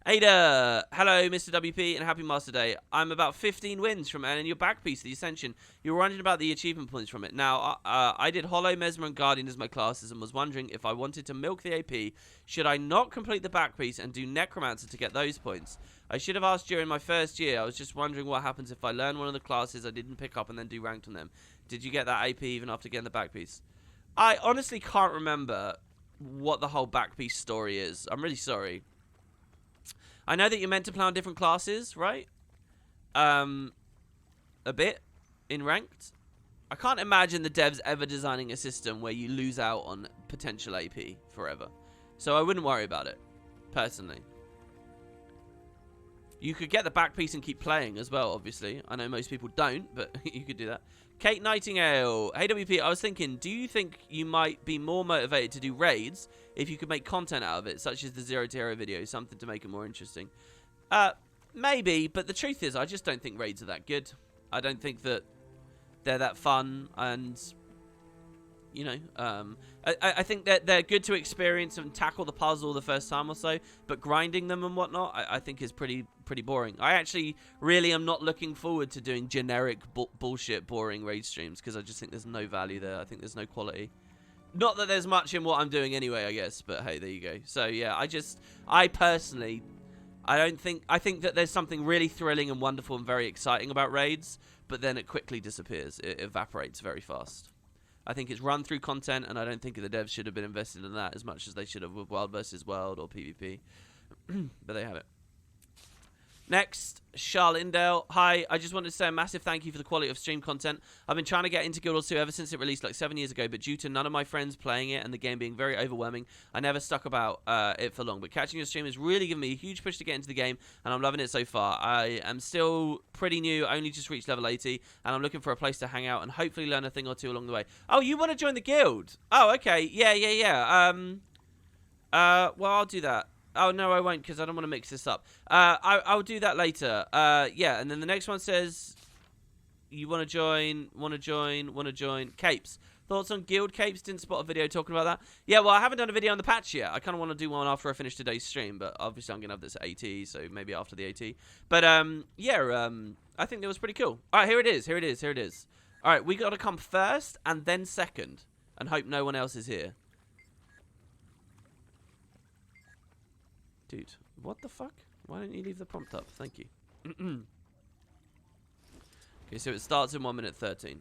S1: Ada, hello Mr. WP and happy Master Day. I'm about 15 wins from earning your back piece, the Ascension. You were wondering about the achievement points from it. Now, I did Hollow, Mesmer and Guardian as my classes and was wondering if I wanted to milk the AP, should I not complete the back piece and do Necromancer to get those points? I should have asked during my first year. I was just wondering what happens if I learn one of the classes I didn't pick up and then do ranked on them. Did you get that AP even after getting the back piece? I honestly can't remember what the whole back piece story is. I'm really sorry. I know that you're meant to play on different classes, right? A bit in ranked. I can't imagine the devs ever designing a system where you lose out on potential AP forever. So I wouldn't worry about it, personally. You could get the back piece and keep playing as well, obviously. I know most people don't, but you could do that. Kate Nightingale. Hey, WP, I was thinking, do you think you might be more motivated to do raids if you could make content out of it, such as the 0 to Hero video, something to make it more interesting? Maybe, but the truth is, I just don't think raids are that good. I don't think that they're that fun, and you know, I think that they're good to experience and tackle the puzzle the first time or so, but grinding them and whatnot, I think is pretty boring. I actually really am not looking forward to doing generic bullshit boring raid streams, because I just think there's no value there. I think there's no quality. Not that there's much in what I'm doing anyway, I guess, but hey, there you go. So yeah, I personally, I think that there's something really thrilling and wonderful and very exciting about raids, but then it quickly disappears. It evaporates very fast. I think it's run through content, and I don't think the devs should have been invested in that as much as they should have with Wild vs. World or PvP. But they have it. Next, Charlindale. Hi, I just wanted to say a massive thank you for the quality of stream content. I've been trying to get into Guild Wars 2 ever since it released like 7 years ago, but due to none of my friends playing it and the game being very overwhelming, I never stuck about it for long. But catching your stream has really given me a huge push to get into the game, and I'm loving it so far. I am still pretty new, only just reached level 80, and I'm looking for a place to hang out and hopefully learn a thing or two along the way. Oh, you want to join the guild? Oh, okay. Yeah. Well, I'll do that. Oh, no, I won't, because I don't want to mix this up. I'll do that later. Yeah, and then the next one says, you want to join, Capes. Thoughts on guild capes? Didn't spot a video talking about that. Yeah, well, I haven't done a video on the patch yet. I kind of want to do one after I finish today's stream, but obviously I'm going to have this at 80, so maybe after the 80. But, yeah, I think that was pretty cool. All right, here it is. All right, we got to come first and then second and hope no one else is here. Dude, what the fuck? Why don't you leave the prompt up? Thank you. Okay, so it starts in 1 minute 13.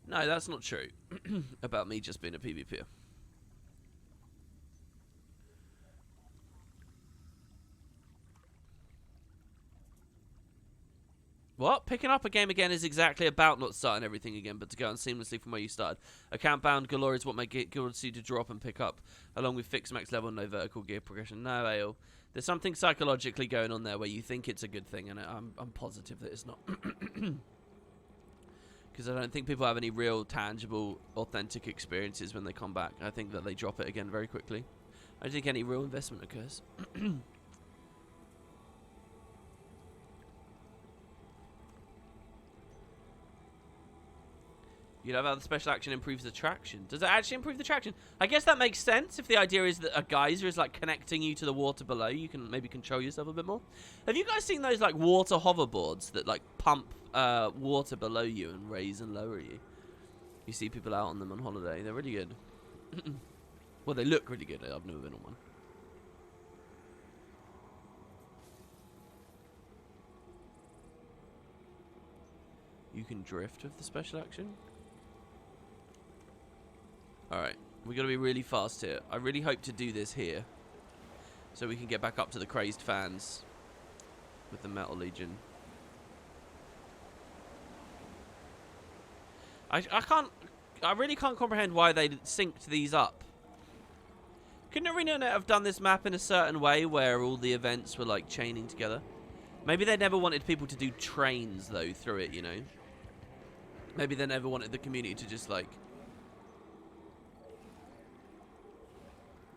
S1: No, that's not true. About me just being a PvPer. What? Picking up a game again is exactly about not starting everything again, but to go on seamlessly from where you started. Account bound galore is what make Guild to drop and pick up, along with fixed max level, no vertical gear progression. No, Ale. There's something psychologically going on there where you think it's a good thing, and I'm positive that it's not. Because I don't think people have any real, tangible, authentic experiences when they come back. I think that they drop it again very quickly. I don't think any real investment occurs. You know how the special action improves the traction. Does it actually improve the traction? I guess that makes sense if the idea is that a geyser is like connecting you to the water below. You can maybe control yourself a bit more. Have you guys seen those like water hoverboards that like pump water below you and raise and lower you? You see people out on them on holiday. They're really good. Well, they look really good. I've never been on one. You can drift with the special action. Alright, we got to be really fast here. I really hope to do this here, so we can get back up to the crazed fans with the Metal Legion. I really can't comprehend why they synced these up. Couldn't ArenaNet have done this map in a certain way where all the events were like chaining together? Maybe they never wanted people to do trains though through it, you know? Maybe they never wanted the community to just like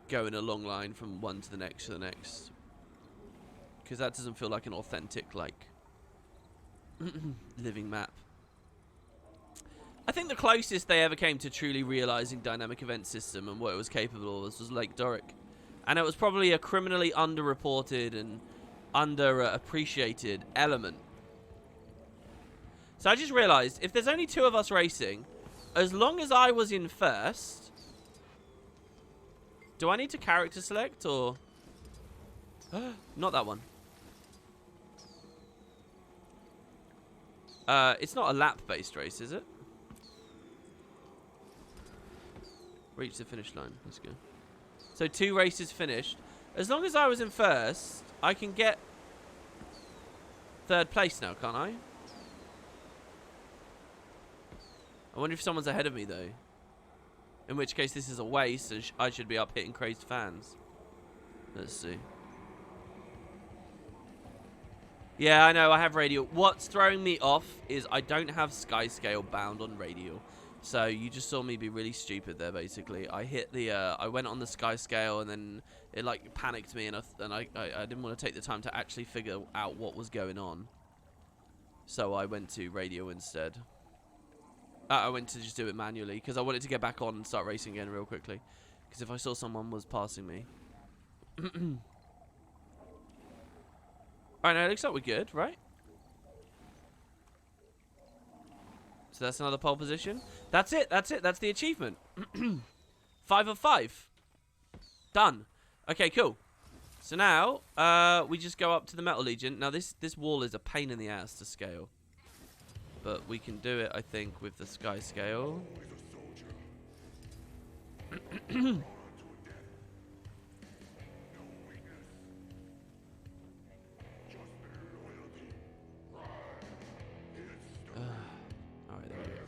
S1: go in a long line from one to the next to the next, because that doesn't feel like an authentic like living map. I think the closest they ever came to truly realizing dynamic event system and what it was capable of was Lake Doric, and it was probably a criminally underreported and underappreciated element. So I just realized if there's only 2 of us racing, as long as I was in first. Do I need to character select or... Not that one. It's not a lap-based race, is it? Reach the finish line. Let's go. So 2 races finished. As long as I was in first, I can get 3rd place now, can't I? I wonder if someone's ahead of me, though. In which case, this is a waste, and I should be up hitting crazed fans. Let's see. Yeah, I know, I have radial. What's throwing me off is I don't have sky scale bound on radial. So you just saw me be really stupid there, basically. I hit the, I went on the sky scale, and then it, like, panicked me, and I didn't want to take the time to actually figure out what was going on. So I went to radial instead. I went to just do it manually, because I wanted to get back on and start racing again real quickly. Because if I saw someone was passing me. Alright, now it looks like we're good, right? So that's another pole position. That's it, that's it, that's the achievement. 5 of 5. Done. Okay, cool. So now, we just go up to the Metal Legion. Now this wall is a pain in the ass to scale. But we can do it, I think, with the sky scale. Alright, there we go.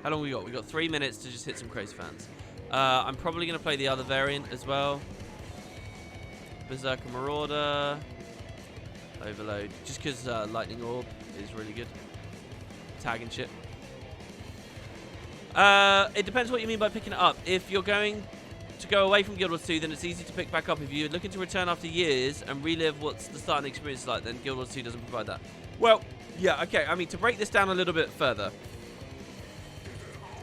S1: How long we got? We got 3 minutes to just hit some crazy fans. I'm probably going to play the other variant as well. Berserker Marauder. Overload. Just because Lightning Orb is really good. Tag and shit. It depends what you mean by picking it up. If you're going to go away from Guild Wars 2, then it's easy to pick back up. If you're looking to return after years and relive what's the starting experience like, then Guild Wars 2 doesn't provide that. Well, yeah, okay. I mean, to break this down a little bit further,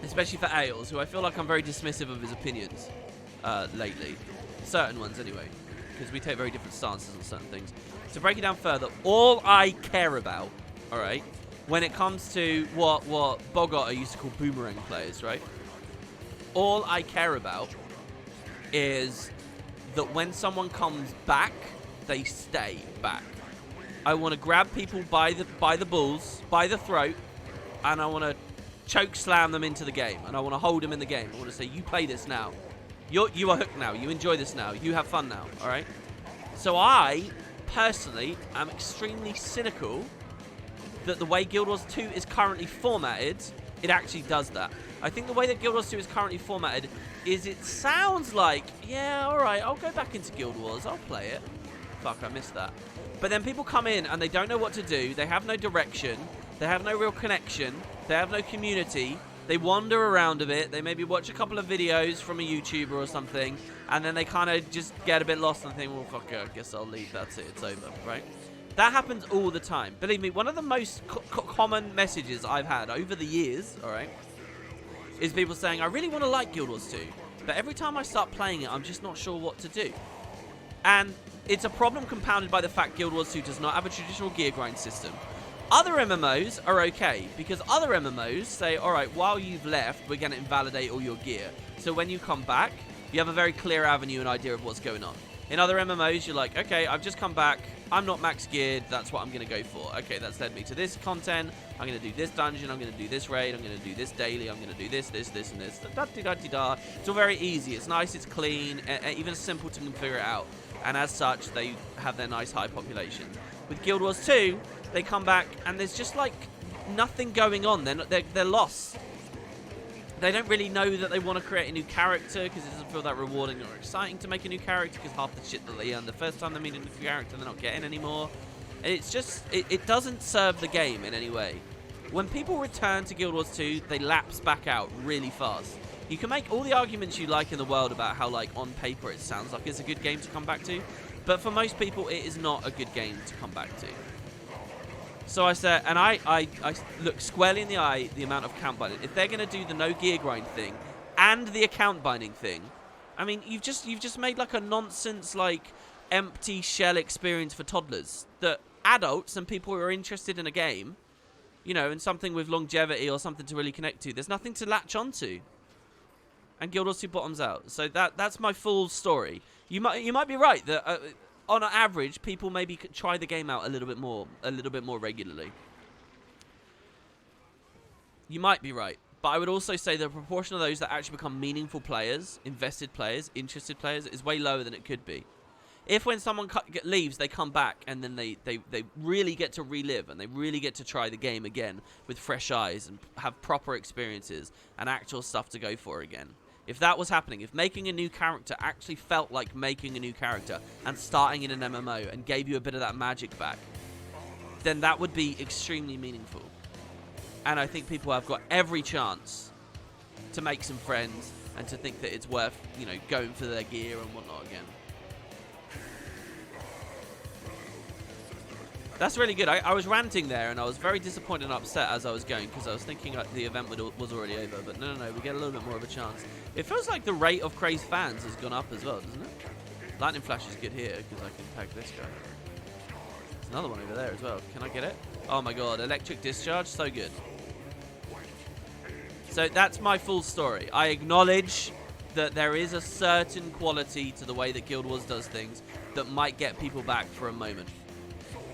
S1: especially for Ailes, who I feel like I'm very dismissive of his opinions lately. Certain ones, anyway, because we take very different stances on certain things. To break it down further, all I care about, all right, when it comes to what Bogart used to call boomerang players, right? All I care about is that when someone comes back, they stay back. I want to grab people by the balls, by the throat, and I want to choke slam them into the game, and I want to hold them in the game. I want to say, you play this now. You are hooked now. You enjoy this now. You have fun now, all right? So I, personally, am extremely cynical that the way Guild Wars 2 is currently formatted, it actually does that. I think the way that Guild Wars 2 is currently formatted is it sounds like, yeah, alright, I'll go back into Guild Wars, I'll play it. Fuck, I missed that. But then people come in and they don't know what to do, they have no direction, they have no real connection, they have no community, they wander around a bit, they maybe watch a couple of videos from a YouTuber or something, and then they kind of just get a bit lost and think, well, fuck it, I guess I'll leave, that's it, it's over, right? That happens all the time. Believe me, one of the most common messages I've had over the years, alright, is people saying, I really want to like Guild Wars 2, but every time I start playing it, I'm just not sure what to do. And it's a problem compounded by the fact Guild Wars 2 does not have a traditional gear grind system. Other MMOs are okay, because other MMOs say, alright, while you've left, we're going to invalidate all your gear. So when you come back, you have a very clear avenue and idea of what's going on. In other MMOs, you're like, okay, I've just come back, I'm not max geared, that's what I'm going to go for. Okay, that's led me to this content, I'm going to do this dungeon, I'm going to do this raid, I'm going to do this daily, I'm going to do this, and this. Da-da-da-da-da. It's all very easy, it's nice, it's clean, even simple to figure it out. And as such, they have their nice high population. With Guild Wars 2, they come back, and there's just, like, nothing going on. They're lost. They don't really know that they want to create a new character because it doesn't feel that rewarding or exciting to make a new character because half the shit that they earned the first time they made a new character they're not getting anymore. And it's just, it doesn't serve the game in any way. When people return to Guild Wars 2, they lapse back out really fast. You can make all the arguments you like in the world about how, like, on paper it sounds like it's a good game to come back to, but for most people it is not a good game to come back to. So I said, and I look squarely in the eye the amount of account binding. If they're going to do the no gear grind thing and the account binding thing, I mean, you've just made like a nonsense, like, empty shell experience for toddlers that adults and people who are interested in a game, you know, and something with longevity or something to really connect to, there's nothing to latch onto. And Guild Wars 2 bottoms out. So that's my full story. You might be right that on average, people maybe could try the game out a little bit more regularly. You might be right, But I would also say the proportion of those that actually become meaningful players, invested players, interested players, is way lower than it could be. If when someone leaves, they come back and then they really get to relive and they really get to try the game again with fresh eyes and have proper experiences and actual stuff to go for again. If that was happening, if making a new character actually felt like making a new character and starting in an MMO and gave you a bit of that magic back, then that would be extremely meaningful. And I think people have got every chance to make some friends and to think that it's worth, you know, going for their gear and whatnot again. That's really good. I was ranting there, and I was very disappointed and upset as I was going, because I was thinking the event was already over. But no, we get a little bit more of a chance. It feels like the rate of crazed fans has gone up as well, doesn't it? Lightning Flash is good here, because I can tag this guy. There's another one over there as well. Can I get it? Oh my god, Electric Discharge, so good. So that's my full story. I acknowledge that there is a certain quality to the way that Guild Wars does things that might get people back for a moment.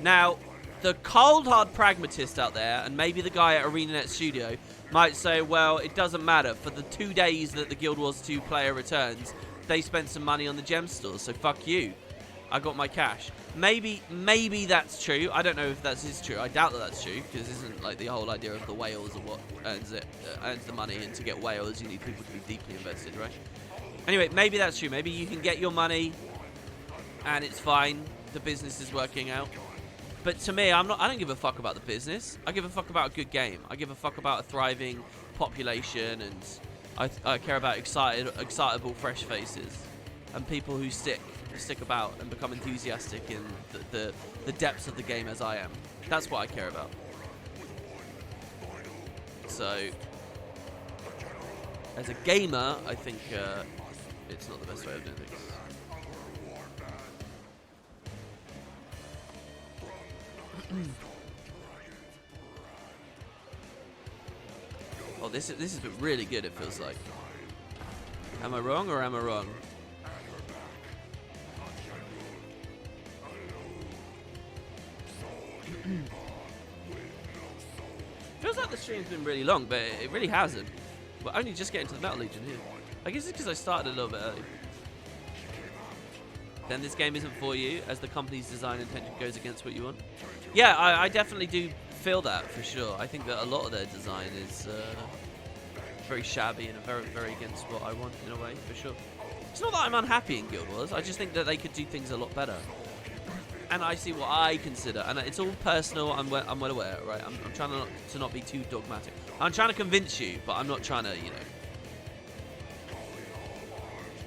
S1: Now, the cold hard pragmatist out there, and maybe the guy at ArenaNet Studio, might say, well, it doesn't matter. For the 2 days that the Guild Wars 2 player returns, they spent some money on the gem stores, so fuck you. I got my cash. Maybe that's true. I don't know if that is true. I doubt that that's true, because isn't like the whole idea of the whales or what earns the money, and to get whales, you need people to be deeply invested, right? Anyway, maybe that's true. Maybe you can get your money, and it's fine. The business is working out. But to me, I don't give a fuck about the business. I give a fuck about a good game. I give a fuck about a thriving population, and I care about excitable, fresh faces, and people who stick about and become enthusiastic in the depths of the game as I am. That's what I care about. So, as a gamer, I think it's not the best way of doing things. Oh, this has been really good, it feels like. Am I wrong or am I wrong? Feels like the stream's been really long, but it really hasn't. We're only just getting to the Metal Legion here. I guess it's because I started a little bit early. Then this game isn't for you, as the company's design intention goes against what you want. Yeah, I definitely do feel that, for sure. I think that a lot of their design is very shabby and very, very against what I want, in a way, for sure. It's not that I'm unhappy in Guild Wars, I just think that they could do things a lot better. And I see what I consider, and it's all personal, I'm well aware, right? I'm trying to not be too dogmatic. I'm trying to convince you, but I'm not trying to, you know...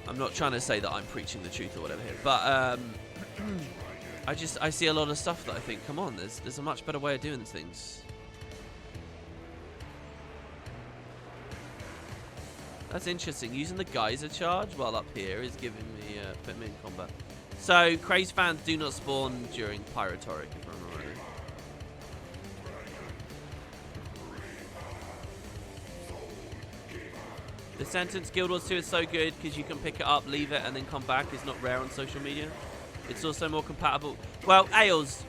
S1: I'm not trying to say that I'm preaching the truth or whatever here, but I see a lot of stuff that I think, come on, there's a much better way of doing things. That's interesting. Using the geyser charge while up here is giving me putting me in combat. So crazed fans do not spawn during Pyrotoric, if I remember rightly. The sentence Guild Wars 2 is so good because you can pick it up, leave it, and then come back is not rare on social media. It's also more compatible. Well, Ailes,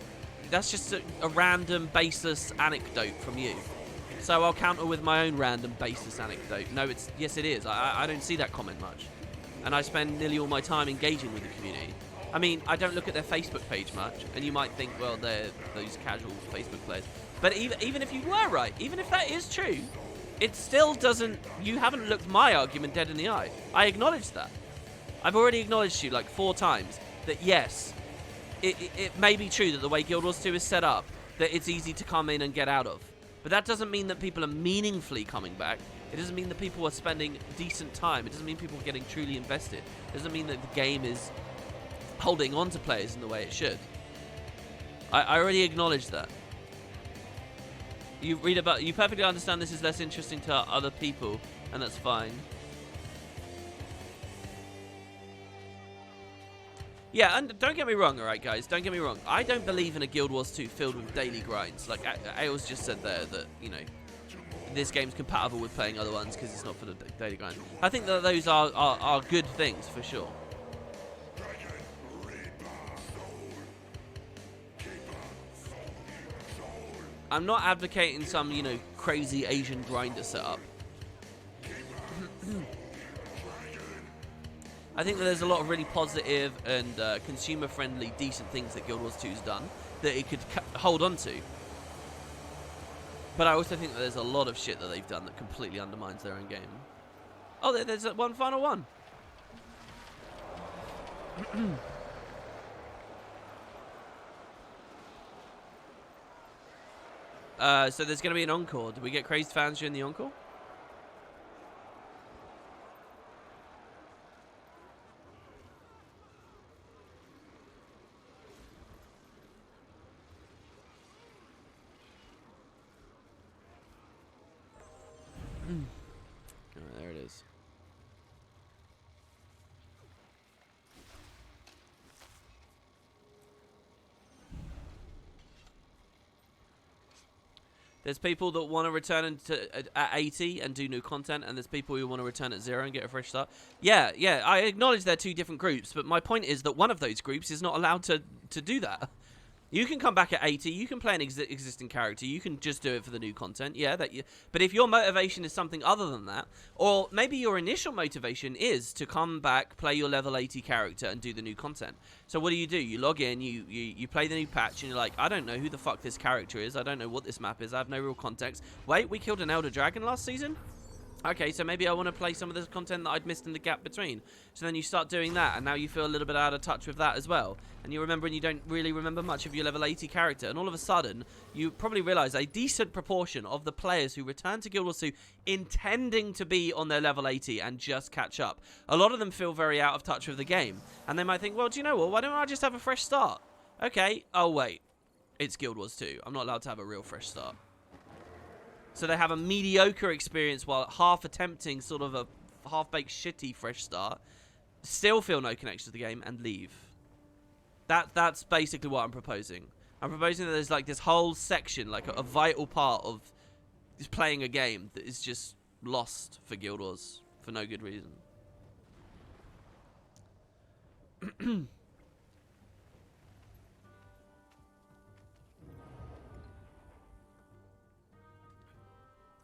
S1: that's just a random, baseless anecdote from you. So I'll counter with my own random, baseless anecdote. No, yes, it is. I don't see that comment much. And I spend nearly all my time engaging with the community. I mean, I don't look at their Facebook page much, and you might think, well, they're those casual Facebook players. But even if you were right, even if that is true, it still doesn't... You haven't looked my argument dead in the eye. I acknowledge that. I've already acknowledged you like 4 times that, yes, it may be true that the way Guild Wars 2 is set up, that it's easy to come in and get out of. But that doesn't mean that people are meaningfully coming back. It doesn't mean that people are spending decent time. It doesn't mean people are getting truly invested. It doesn't mean that the game is holding on to players in the way it should. I already acknowledged that. You perfectly understand this is less interesting to other people, and that's fine. Yeah, and don't get me wrong, alright guys, don't get me wrong. I don't believe in a Guild Wars 2 filled with daily grinds. Like Ailes just said there that, you know, this game's compatible with playing other ones because it's not for the daily grind. I think that those are good things, for sure. I'm not advocating some, you know, crazy Asian grinder setup. I think that there's a lot of really positive and consumer-friendly, decent things that Guild Wars 2's done that it could hold on to. But I also think that there's a lot of shit that they've done that completely undermines their own game. Oh, there's one final one. So there's going to be an encore. Do we get crazed fans during the encore? Oh, there it is. There's people that want to return at 80 and do new content, and there's people who want to return at 0 and get a fresh start. Yeah, I acknowledge they're two different groups, but my point is that one of those groups is not allowed to do that. You can come back at 80, you can play an existing character, you can just do it for the new content, yeah. But if your motivation is something other than that, or maybe your initial motivation is to come back, play your level 80 character, and do the new content. So what do? You log in, you play the new patch, and you're like, I don't know who the fuck this character is, I don't know what this map is, I have no real context. Wait, we killed an Elder Dragon last season? Okay, so maybe I want to play some of this content that I'd missed in the gap between. So then you start doing that, and now you feel a little bit out of touch with that as well. And you remember, and you don't really remember much of your level 80 character. And all of a sudden, you probably realize a decent proportion of the players who return to Guild Wars 2 intending to be on their level 80 and just catch up. A lot of them feel very out of touch with the game. And they might think, well, do you know what? Why don't I just have a fresh start? Okay, oh wait. It's Guild Wars 2. I'm not allowed to have a real fresh start. So they have a mediocre experience while half attempting sort of a half-baked shitty fresh start, still feel no connection to the game, and leave. That's basically what I'm proposing. I'm proposing that there's like this whole section, like a vital part of just playing a game that is just lost for Guild Wars for no good reason.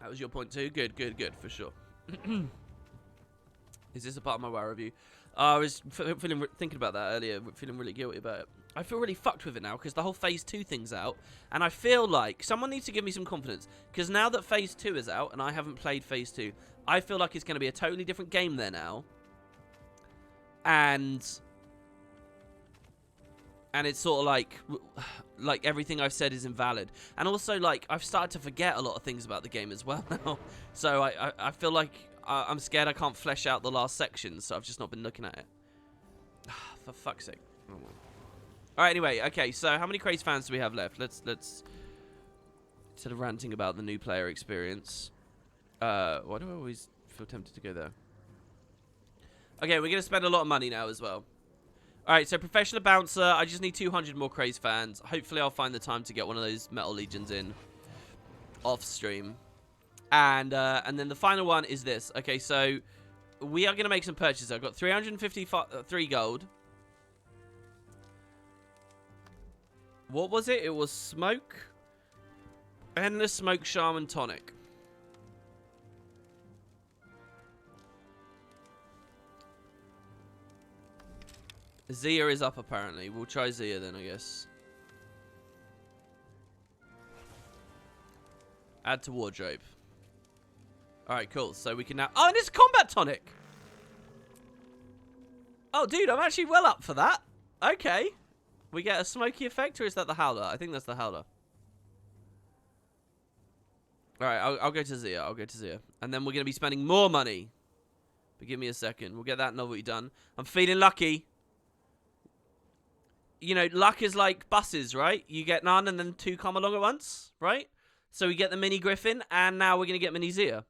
S1: That was your point too? Good, for sure. Is this a part of my WoW review? I was thinking about that earlier, feeling really guilty about it. I feel really fucked with it now, because the whole Phase 2 thing's out, and I feel like someone needs to give me some confidence, because now that Phase 2 is out, and I haven't played Phase 2, I feel like it's going to be a totally different game there now. And it's sort of like everything I've said is invalid. And also, like, I've started to forget a lot of things about the game as well now. So I feel like I'm scared I can't flesh out the last section, so I've just not been looking at it. For fuck's sake. Oh, well. Alright, anyway, okay, so how many craze fans do we have left? Let's instead of ranting about the new player experience. Why do I always feel tempted to go there? Okay, we're going to spend a lot of money now as well. Alright, so professional bouncer, I just need 200 more craze fans. Hopefully I'll find the time to get one of those metal legions in off stream. And then the final one is this. Okay, so we are going to make some purchases. I've got 353 gold. What was it? It was smoke. Endless smoke, shaman, tonic. Zia is up, apparently. We'll try Zia then, I guess. Add to wardrobe. Alright, cool. So we can now... Oh, and it's combat tonic! Oh, dude, I'm actually well up for that. Okay. We get a smoky effect, or is that the howler? I think that's the howler. Alright, I'll go to Zia. I'll go to Zia. And then we're going to be spending more money. But give me a second. We'll get that novelty done. I'm feeling lucky. You know, luck is like buses, right? You get none and then two come along at once, right? So we get the mini griffin, and now we're going to get mini Zia.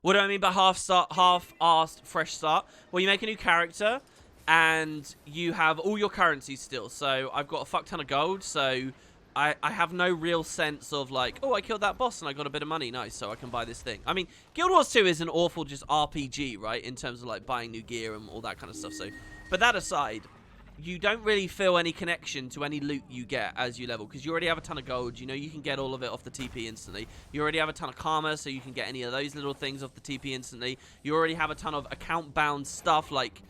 S1: What do I mean by half-assed fresh start? Well, you make a new character, and you have all your currencies still. So I've got a fuck ton of gold, so I have no real sense of like, oh, I killed that boss and I got a bit of money. Nice, so I can buy this thing. I mean, Guild Wars 2 is an awful just RPG, right? In terms of like buying new gear and all that kind of stuff. So, but that aside, you don't really feel any connection to any loot you get as you level, because you already have a ton of gold. You know you can get all of it off the TP instantly. You already have a ton of karma, so you can get any of those little things off the TP instantly. You already have a ton of account-bound stuff, like,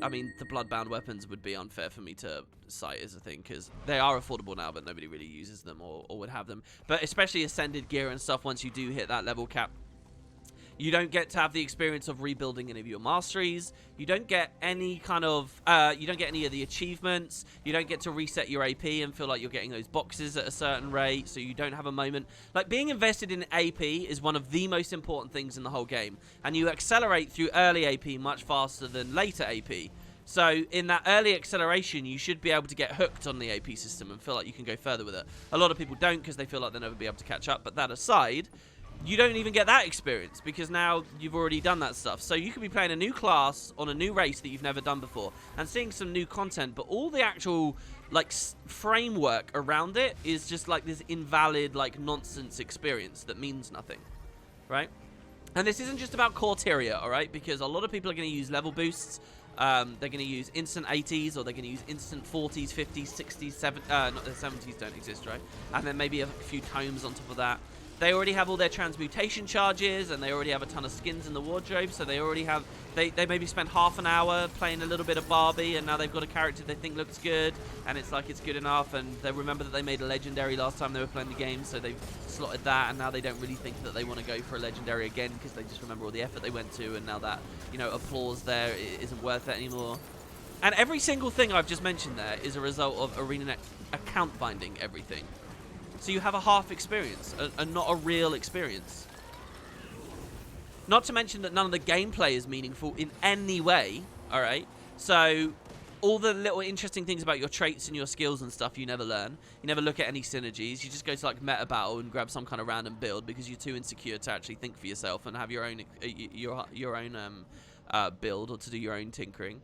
S1: I mean, the blood-bound weapons would be unfair for me to cite as a thing, because they are affordable now, but nobody really uses them or would have them. But especially ascended gear and stuff, once you do hit that level cap, you don't get to have the experience of rebuilding any of your masteries. You don't get any kind of, you don't get any of the achievements. You don't get to reset your AP and feel like you're getting those boxes at a certain rate, so you don't have a moment. Like, being invested in AP is one of the most important things in the whole game, and you accelerate through early AP much faster than later AP. So in that early acceleration, you should be able to get hooked on the AP system and feel like you can go further with it. A lot of people don't, because they feel like they'll never be able to catch up, but that aside, you don't even get that experience, because now you've already done that stuff. So you could be playing a new class on a new race that you've never done before and seeing some new content, but all the actual, like, framework around it is just like this invalid, like, nonsense experience that means nothing, right? And this isn't just about Corteria, all right? Because a lot of people are going to use level boosts. They're going to use instant 80s, or they're going to use instant 40s, 50s, 60s, 70s. Not the 70s don't exist, right? And then maybe a few tomes on top of that. They already have all their transmutation charges, and they already have a ton of skins in the wardrobe, so they already have, they maybe spent half an hour playing a little bit of Barbie, and now they've got a character they think looks good, and it's like it's good enough, and they remember that they made a legendary last time they were playing the game, so they've slotted that, and now they don't really think that they want to go for a legendary again, because they just remember all the effort they went to, and now that, you know, applause there isn't worth it anymore. And every single thing I've just mentioned there is a result of ArenaNet account binding everything. So you have a half experience, and not a real experience. Not to mention that none of the gameplay is meaningful in any way, alright? So, all the little interesting things about your traits and your skills and stuff you never learn. You never look at any synergies. You just go to, like, meta battle and grab some kind of random build because you're too insecure to actually think for yourself and have your own build, or to do your own tinkering.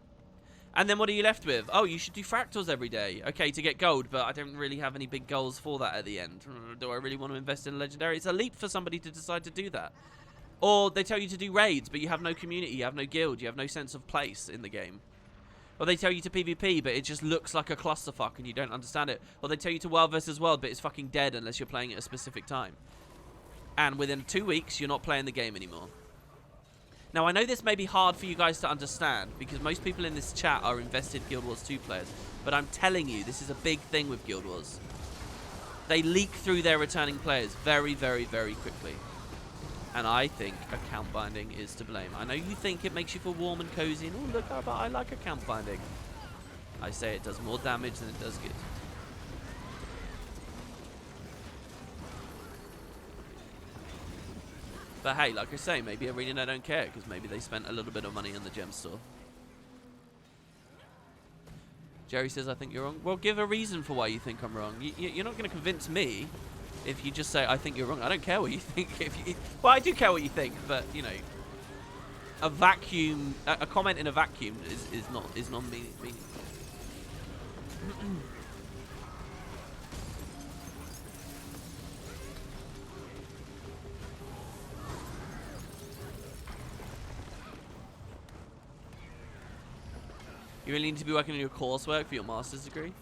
S1: And then what are you left with? Oh, you should do fractals every day. Okay, to get gold, but I don't really have any big goals for that at the end. Do I really want to invest in a legendary? It's a leap for somebody to decide to do that. Or they tell you to do raids, but you have no community, you have no guild, you have no sense of place in the game. Or they tell you to PvP, but it just looks like a clusterfuck and you don't understand it. Or they tell you to world versus world, but it's fucking dead unless you're playing at a specific time. And within 2 weeks, you're not playing the game anymore. Now, I know this may be hard for you guys to understand, because most people in this chat are invested Guild Wars 2 players, but I'm telling you, this is a big thing with Guild Wars. They leak through their returning players very, very, very quickly. And I think account binding is to blame. I know you think it makes you feel warm and cozy, and oh, look, but I like account binding. I say it does more damage than it does good. But hey, like I say, maybe ArenaNet don't care, because maybe they spent a little bit of money on the gem store. Jerry says, I think you're wrong. Well, give a reason for why you think I'm wrong. You're not going to convince me if you just say, I think you're wrong. I don't care what you think. Well, I do care what you think, but, you know, a vacuum, a comment in a vacuum is non-meaningful. You really need to be working on your coursework for your master's degree?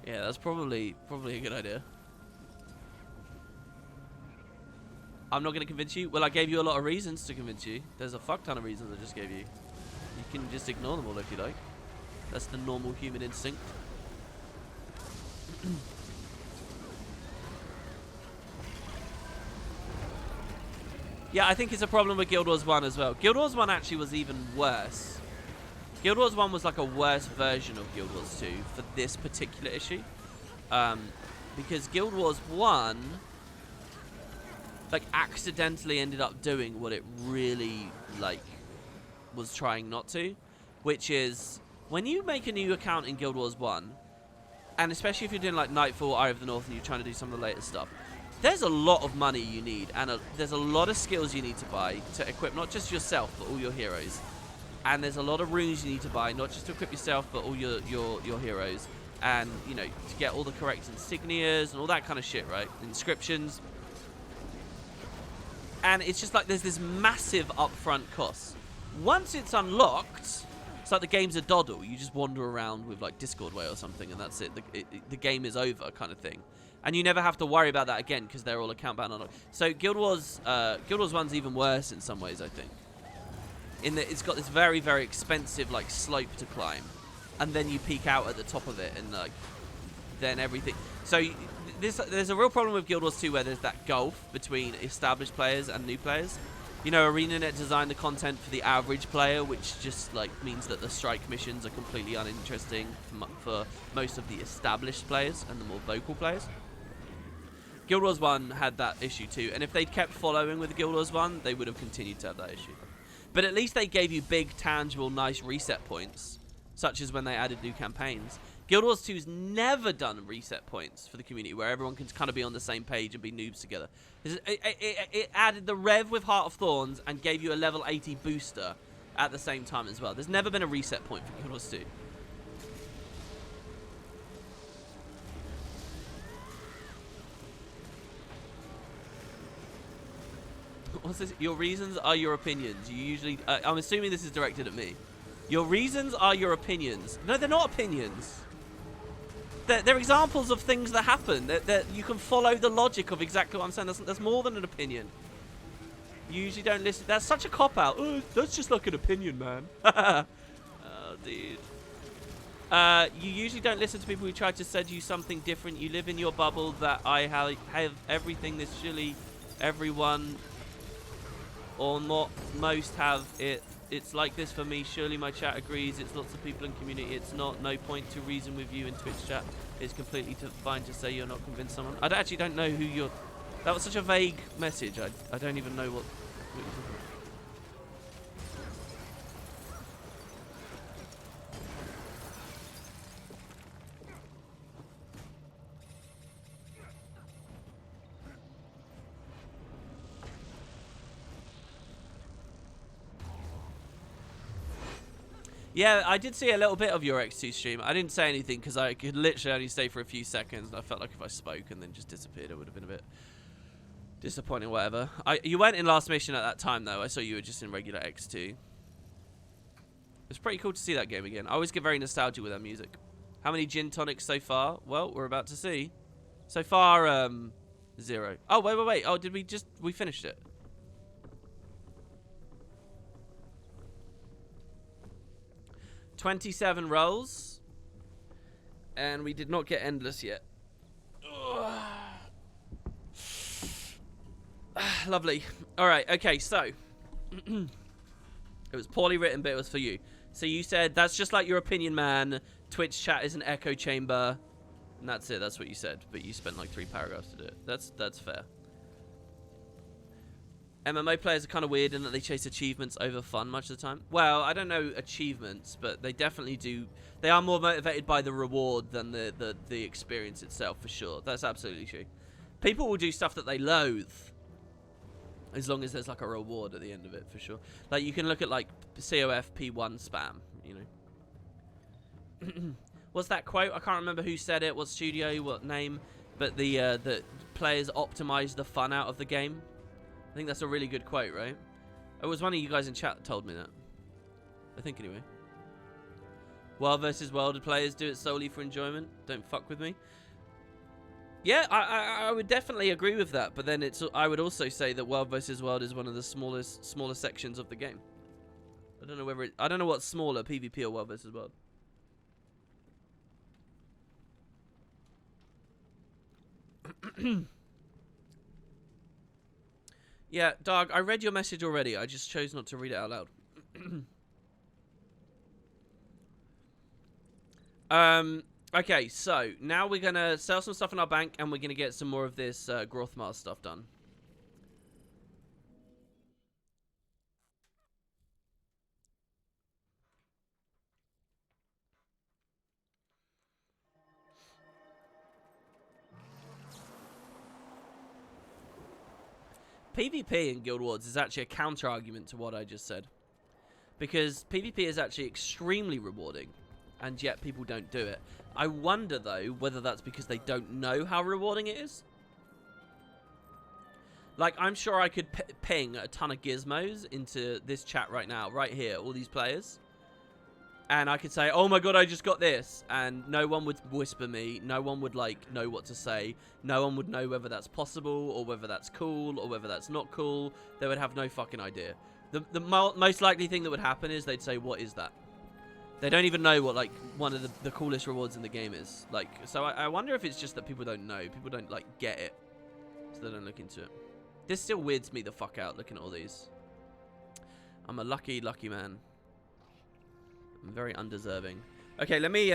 S1: Yeah, that's probably a good idea. I'm not going to convince you. Well, I gave you a lot of reasons to convince you. There's a fuck ton of reasons I just gave you. You can just ignore them all if you like. That's the normal human instinct. Yeah, I think it's a problem with Guild Wars 1 as well. Guild Wars 1 actually was even worse. Guild Wars 1 was like a worse version of Guild Wars 2 for this particular issue. Because Guild Wars 1, like, accidentally ended up doing what it really, like, was trying not to. Which is, when you make a new account in Guild Wars 1, and especially if you're doing, like, Nightfall, Eye of the North, and you're trying to do some of the later stuff, there's a lot of money you need, and there's a lot of skills you need to buy to equip not just yourself, but all your heroes. And there's a lot of runes you need to buy, not just to equip yourself, but all your heroes. And, you know, to get all the correct insignias and all that kind of shit, right? Inscriptions. And it's just like there's this massive upfront cost. Once it's unlocked, It's like the game's a doddle. You just wander around with like Discord way or something, and that's it. The game is over, kind of thing. And you never have to worry about that again because they're all account bound on it. So Guild Wars 1's even worse in some ways, I think. In that it's got this very, very expensive like slope to climb, and then you peak out at the top of it, and like then everything. So there's a real problem with Guild Wars 2 where there's that gulf between established players and new players. You know, ArenaNet designed the content for the average player, which just like means that the strike missions are completely uninteresting for most of the established players and the more vocal players. Guild Wars 1 had that issue too, and if they'd kept following with Guild Wars 1, they would have continued to have that issue. But at least they gave you big, tangible, nice reset points, such as when they added new campaigns. Guild Wars 2's never done reset points for the community, where everyone can kind of be on the same page and be noobs together. It added the Rev with Heart of Thorns and gave you a level 80 booster at the same time as well. There's never been a reset point for Guild Wars 2. What's this? Your reasons are your opinions. You usually... I'm assuming this is directed at me. Your reasons are your opinions. No, they're not opinions. They're examples of things that happen. You can follow the logic of exactly what I'm saying. That's more than an opinion. You usually don't listen. That's such a cop-out. Oh, that's just like an opinion, man. Oh, dude. You usually don't listen to people who try to sell you something different. You live in your bubble that I have everything. This surely everyone... or not most have it. It's like this for me. Surely my chat agrees. It's lots of people in community. It's not no point to reason with you in Twitch chat. It's completely fine to say you're not convinced someone. I actually don't know who you're... That was such a vague message. I don't even know what you're talking about. Yeah, I did see a little bit of your X2 stream. I didn't say anything because I could literally only stay for a few seconds. And I felt like if I spoke and then just disappeared, it would have been a bit disappointing, whatever. You weren't in last mission at that time, though. I saw you were just in regular X2. It's pretty cool to see that game again. I always get very nostalgic with that music. How many gin tonics so far? Well, we're about to see. So far, 0. Oh, wait. Oh, did we finished it? $27 rolls, and we did not get endless yet. Lovely. All right. Okay. So it was poorly written, but it was for you. So you said that's just like your opinion, man. Twitch chat is an echo chamber, and that's it. That's what you said. But you spent like 3 paragraphs to do it. That's fair. MMO players are kind of weird in that they chase achievements over fun much of the time. Well, I don't know achievements, but they definitely do. They are more motivated by the reward than the experience itself, for sure. That's absolutely true. People will do stuff that they loathe, as long as there's like a reward at the end of it, for sure. Like you can look at like COF P1 spam, you know. What's that quote? I can't remember who said it, what studio, what name, but the players optimize the fun out of the game. I think that's a really good quote, right? It was one of you guys in chat that told me that. I think, anyway. World versus World players do it solely for enjoyment. Don't fuck with me. Yeah, I would definitely agree with that. But then I would also say that World versus World is one of the smaller sections of the game. I don't know whether I don't know what's smaller, PvP or World versus World. Yeah, Doug, I read your message already. I just chose not to read it out loud. Okay, so now we're going to sell some stuff in our bank, and we're going to get some more of this Grothmar stuff done. PvP in Guild Wars is actually a counter-argument to what I just said. Because PvP is actually extremely rewarding, and yet people don't do it. I wonder, though, whether that's because they don't know how rewarding it is. Like, I'm sure I could ping a ton of gizmos into this chat right now, right here, all these players. And I could say, oh my god, I just got this. And no one would whisper me. No one would, like, know what to say. No one would know whether that's possible or whether that's cool or whether that's not cool. They would have no fucking idea. The most likely thing that would happen is they'd say, what is that? They don't even know what, like, one of the coolest rewards in the game is. Like, so I wonder if it's just that people don't know. People don't, like, get it. So they don't look into it. This still weirds me the fuck out looking at all these. I'm a lucky, lucky man. I'm very undeserving. Okay, let me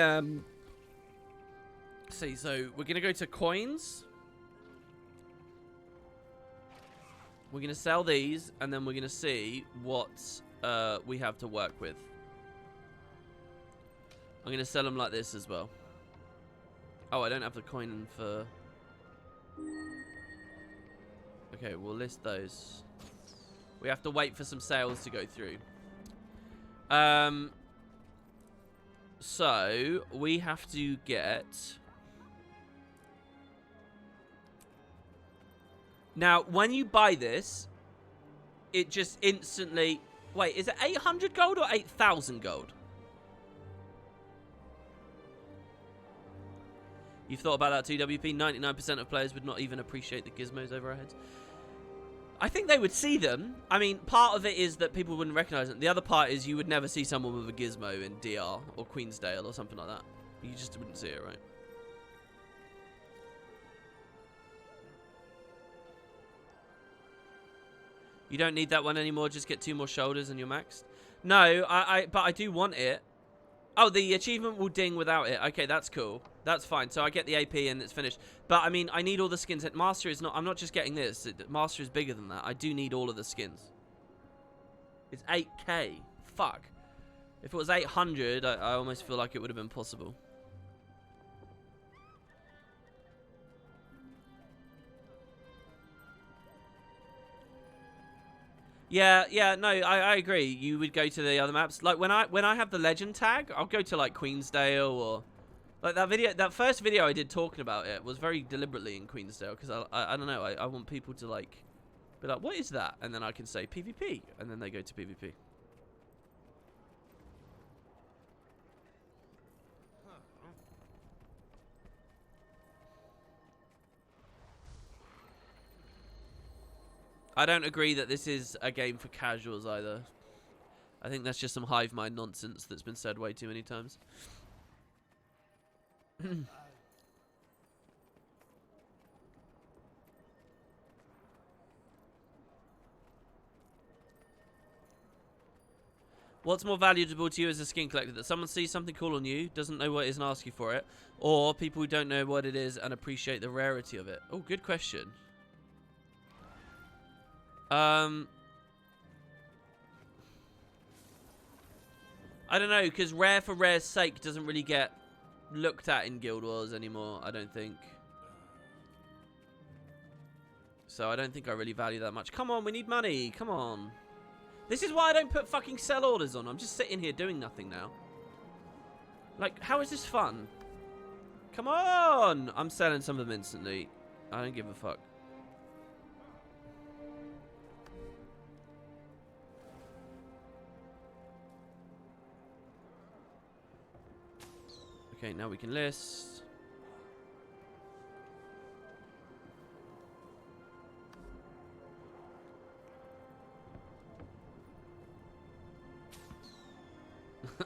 S1: see. So we're gonna go to coins. We're gonna sell these, and then we're gonna see what we have to work with. I'm gonna sell them like this as well. Oh, I don't have the coin for. Okay, we'll list those. We have to wait for some sales to go through. So, we have to get... Now, when you buy this, it just instantly... Wait, is it 800 gold or 8,000 gold? You've thought about that too, WP? 99% of players would not even appreciate the gizmos over our heads. I think they would see them. I mean, part of it is that people wouldn't recognize it. The other part is you would never see someone with a gizmo in DR or Queensdale or something like that. You just wouldn't see it, right? You don't need that one anymore. Just get 2 more shoulders and you're maxed. No, but I do want it. Oh, the achievement will ding without it. Okay, that's cool. That's fine. So I get the AP and it's finished. But, I mean, I need all the skins. Master is not... I'm not just getting this. Master is bigger than that. I do need all of the skins. It's 8k. Fuck. If it was 800, I almost feel like it would have been possible. Yeah, no, I agree. You would go to the other maps. Like when I have the legend tag, I'll go to like Queensdale or like that first video I did talking about it was very deliberately in Queensdale because I don't know, I want people to like be like, what is that? And then I can say PvP, and then they go to PvP. I don't agree that this is a game for casuals either. I think that's just some hive mind nonsense that's been said way too many times. What's more valuable to you as a skin collector? That someone sees something cool on you, doesn't know what it is and asks you for it, or people who don't know what it is and appreciate the rarity of it? Oh, good question. I don't know, because rare for rare's sake doesn't really get looked at in Guild Wars anymore, I don't think. So I don't think I really value that much. Come on, we need money. Come on. This is why I don't put fucking sell orders on. I'm just sitting here doing nothing now. Like, how is this fun? Come on! I'm selling some of them instantly. I don't give a fuck. Okay, now we can list.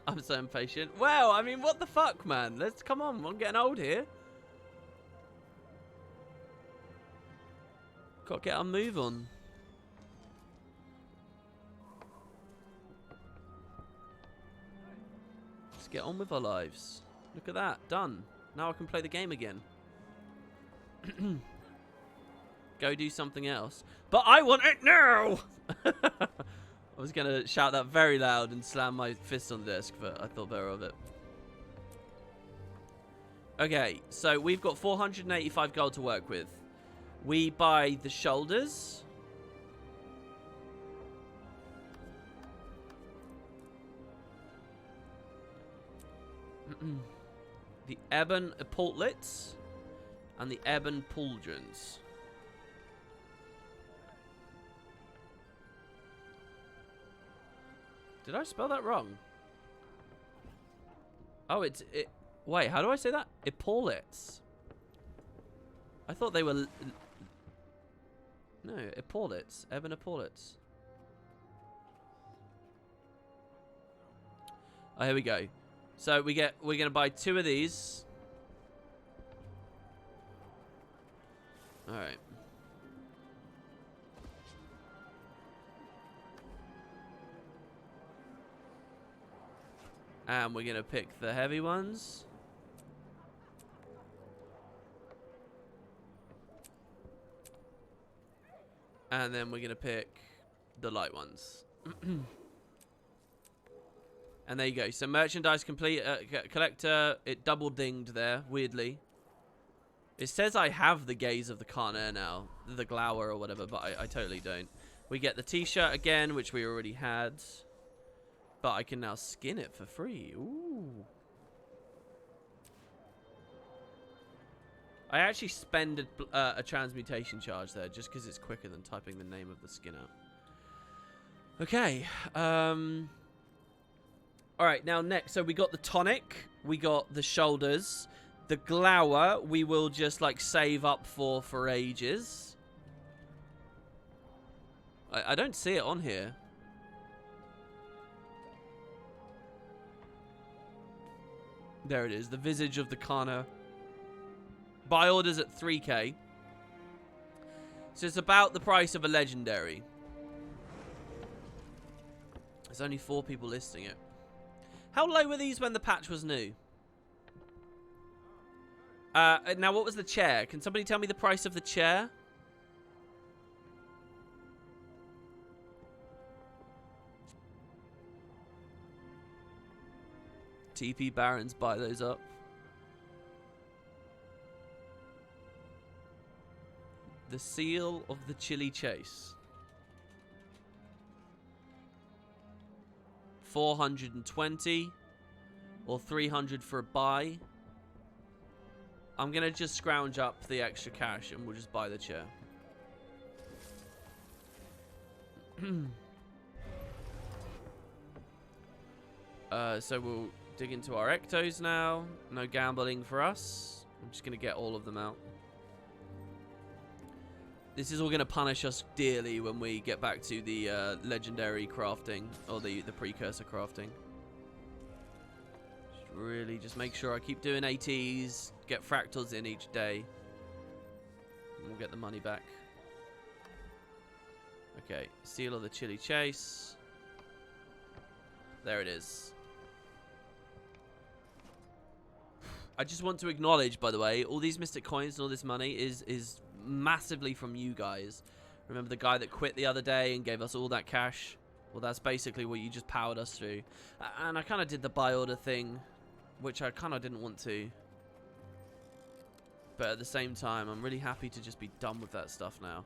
S1: I'm so impatient. Well, I mean, what the fuck, man? Let's come on. I'm getting old here. Got to get our move on. Let's get on with our lives. Look at that. Done. Now I can play the game again. Go do something else. But I want it now! I was going to shout that very loud and slam my fist on the desk, but I thought better of it. Okay, so we've got 485 gold to work with. We buy the shoulders. The ebon portlets and the ebon pauldrons. Did I spell that wrong? Oh, wait, how do I say that? Epaulets. I thought they were... No, epaulets. Ebon epaulets. Oh, here we go. So we're gonna buy 2 of these. Alright. And we're gonna pick the heavy ones. And then we're gonna pick the light ones. And there you go. So merchandise complete. Collector, it double dinged there, weirdly. It says I have the gaze of the Carnair now. The glower or whatever, but I totally don't. We get the t-shirt again, which we already had. But I can now skin it for free. Ooh. I actually spend a transmutation charge there just because it's quicker than typing the name of the skin out. Okay. Alright, now next. So we got the tonic. We got the shoulders. The glower we will just like save up for ages. I don't see it on here. There it is. The visage of the Kana. Buy orders at 3k. So it's about the price of a legendary. There's only 4 people listing it. How low were these when the patch was new? Now, what was the chair? Can somebody tell me the price of the chair? TP Barons, buy those up. The seal of the Chili Chase. 420 or 300 for a buy. I'm gonna just scrounge up the extra cash and we'll just buy the chair. So we'll dig into our ectos now. No gambling for us. I'm just gonna get all of them out. This is all gonna punish us dearly when we get back to the legendary crafting or the precursor crafting. Really just make sure I keep doing ATs, get fractals in each day, and we'll get the money back. Okay, seal of the Chili Chase. There it is. I just want to acknowledge, by the way, all these Mystic Coins and all this money is massively from you guys. Remember the guy that quit the other day and gave us all that cash? Well, that's basically what you just powered us through. And I kind of did the buy order thing, which I kind of didn't want to. But at the same time, I'm really happy to just be done with that stuff now.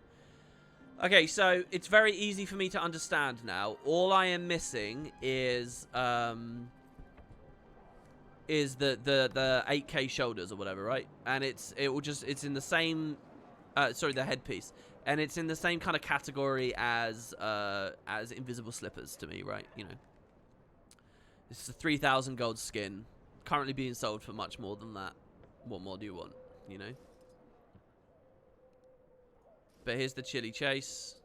S1: Okay, so it's very easy for me to understand now. All I am missing is the 8k shoulders or whatever, right? And it's in the same sorry, the headpiece. And it's in the same kind of category as invisible slippers to me, right? You know. This is a 3,000 gold skin. Currently being sold for much more than that. What more do you want, you know? But here's the Chili Chase.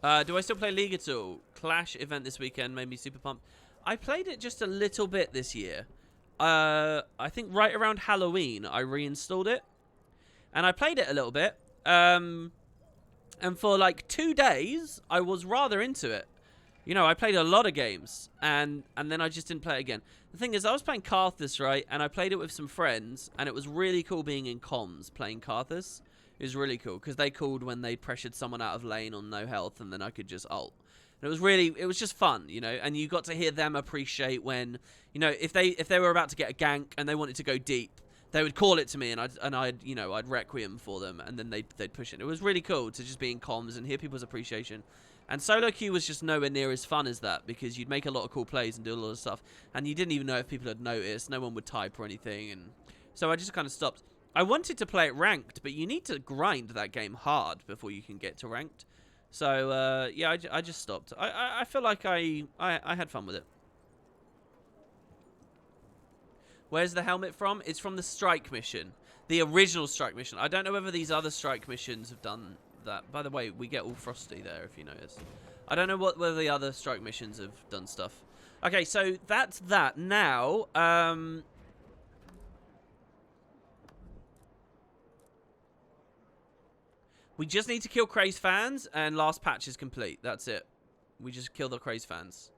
S1: Do I still play League at all? Clash event this weekend made me super pumped. I played it just a little bit this year. I think right around Halloween I reinstalled it. And I played it a little bit. And for like 2 days I was rather into it. You know, I played a lot of games, and then I just didn't play it again. The thing is, I was playing Karthus, right, and I played it with some friends, and it was really cool being in comms playing Karthus. It was really cool, because they called when they pressured someone out of lane on no health, and then I could just ult. And it was just fun, you know, and you got to hear them appreciate when, you know, if they were about to get a gank and they wanted to go deep, they would call it to me, and I'd requiem for them, and then they'd push it. It was really cool to just be in comms and hear people's appreciation. And solo queue was just nowhere near as fun as that, because you'd make a lot of cool plays and do a lot of stuff, and you didn't even know if people had noticed. No one would type or anything, and so I just kind of stopped. I wanted to play it ranked, but you need to grind that game hard before you can get to ranked. So yeah, I just stopped. I feel like I had fun with it. Where's the helmet from? It's from the strike mission. The original strike mission. I don't know whether these other strike missions have done that. By the way, we get all frosty there, if you notice. I don't know whether the other strike missions have done stuff. Okay, so that's that. Now, we just need to kill Craze fans, and last patch is complete. That's it. We just kill the Craze fans.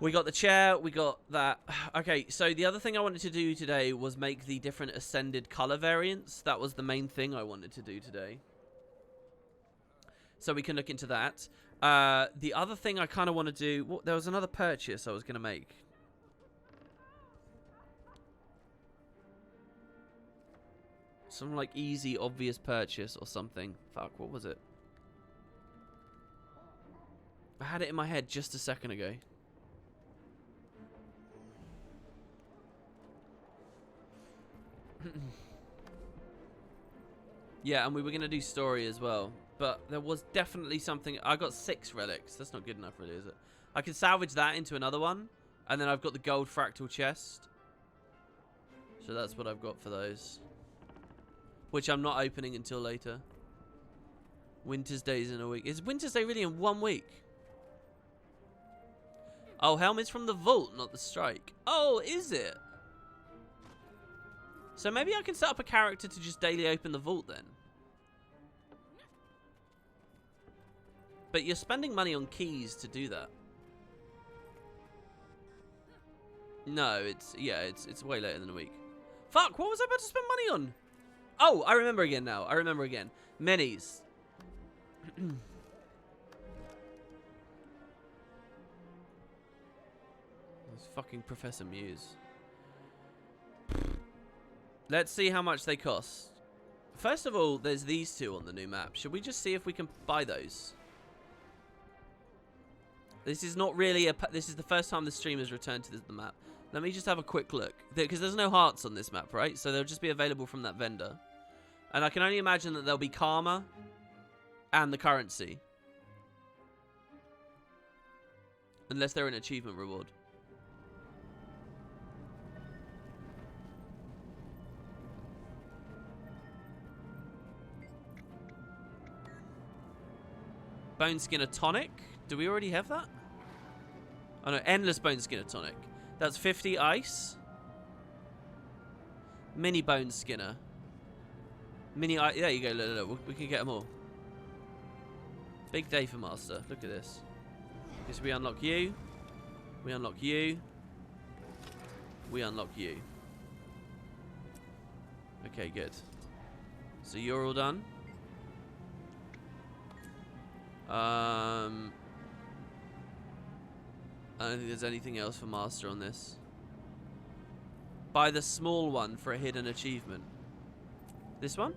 S1: We got the chair, we got that. Okay, so the other thing I wanted to do today was make the different ascended color variants. That was the main thing I wanted to do today. So we can look into that. The other thing I kind of want to do... Well, there was another purchase I was going to make. Some, like, easy, obvious purchase or something. Fuck, what was it? I had it in my head just a second ago. Yeah, and we were going to do story as well. But there was definitely something... I got 6 relics. That's not good enough, really, is it? I can salvage that into another one. And then I've got the gold fractal chest. So that's what I've got for those. Which I'm not opening until later. Winter's Day's in a week. Is Winter's Day really in 1 week? Oh, helmet's from the vault, not the strike. Oh, is it? So maybe I can set up a character to just daily open the vault then. But you're spending money on keys to do that. No, it's way later than a week. Fuck, what was I about to spend money on? Oh, I remember again now. I remember again. Minis. It's fucking Professor Muse. Let's see how much they cost. First of all, there's these two on the new map. Should we just see if we can buy those? This is not really a... This is the first time the stream has returned to the map. Let me just have a quick look. Because there's no hearts on this map, right? So they'll just be available from that vendor. And I can only imagine that there'll be karma and the currency. Unless they're an achievement reward. Bone Skinner Tonic. Do we already have that? Oh no, Endless Bone Skinner Tonic. That's 50 ice. Mini Bone Skinner. Mini ice. There you go, look. We can get them all. Big day for Master. Look at this. Because we unlock you. We unlock you. We unlock you. Okay, good. So you're all done. I don't think there's anything else for Master on this. Buy the small one for a hidden achievement. This one?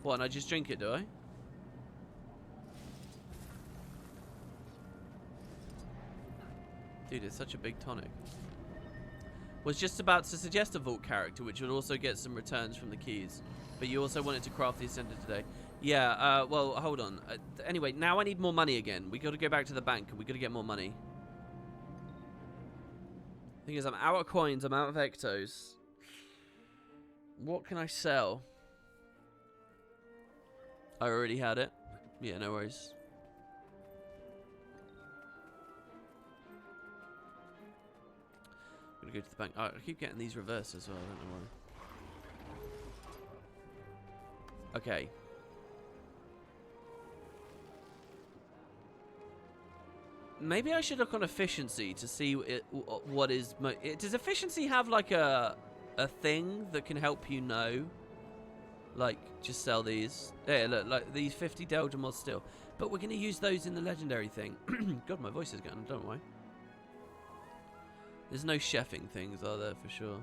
S1: What, and I just drink it, do I? Dude, it's such a big tonic. Was just about to suggest a vault character, which would also get some returns from the keys. But you also wanted to craft the Ascended today. Yeah, well, hold on. Anyway, now I need more money again. We got to go back to the bank and we got to get more money. Thing is, I'm out of coins. I'm out of ectos. What can I sell? I already had it. Yeah, no worries. I'm gonna go to the bank. Oh, I keep getting these reversed as well. I don't know why. Okay. Maybe I should look on efficiency to see what is... Does efficiency have like a thing that can help you know? Like, just sell these. Yeah, look, like these 50 Delta mods still. But we're going to use those in the legendary thing. God, my voice is going, don't worry. There's no chefing things, are there, for sure?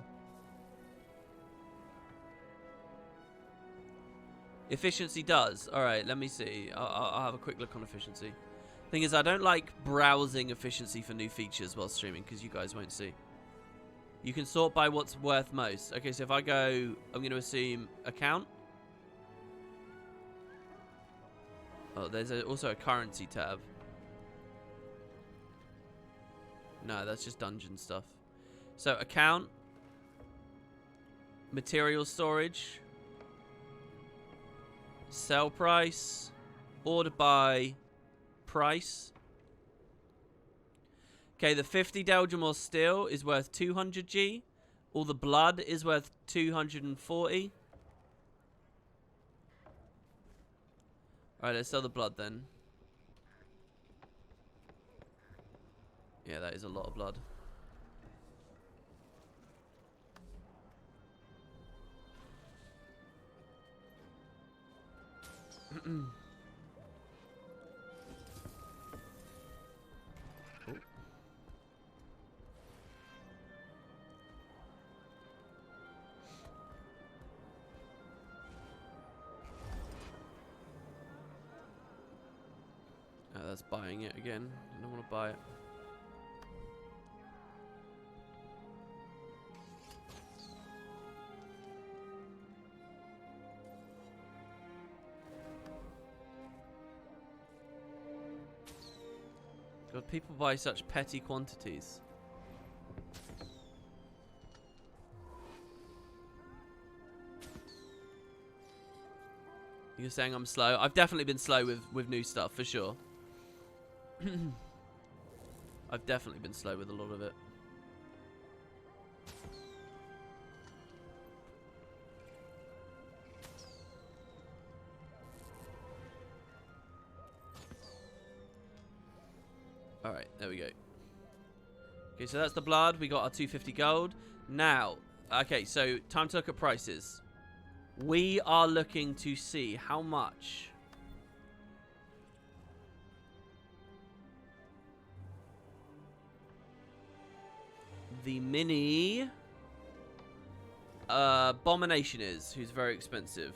S1: Efficiency does. Alright, let me see. I'll have a quick look on efficiency. Thing is, I don't like browsing efficiency for new features while streaming because you guys won't see. You can sort by what's worth most. Okay, so if I go, I'm going to assume account. Oh, there's also a currency tab. No, that's just dungeon stuff. So account, material storage, sell price, order by, price. Okay, the 50 Delgamore steel is worth 200G. All the blood is worth 240. Alright, let's sell the blood then. Yeah, that is a lot of blood. Oh. Oh, that's buying it again. I don't want to buy it. God, people buy such petty quantities. You're saying I'm slow? I've definitely been slow with new stuff, for sure. I've definitely been slow with a lot of it. Alright, there we go. Okay, so that's the blood. We got our 250 gold. Now, okay, so time to look at prices. We are looking to see how much the mini abomination is, who's very expensive.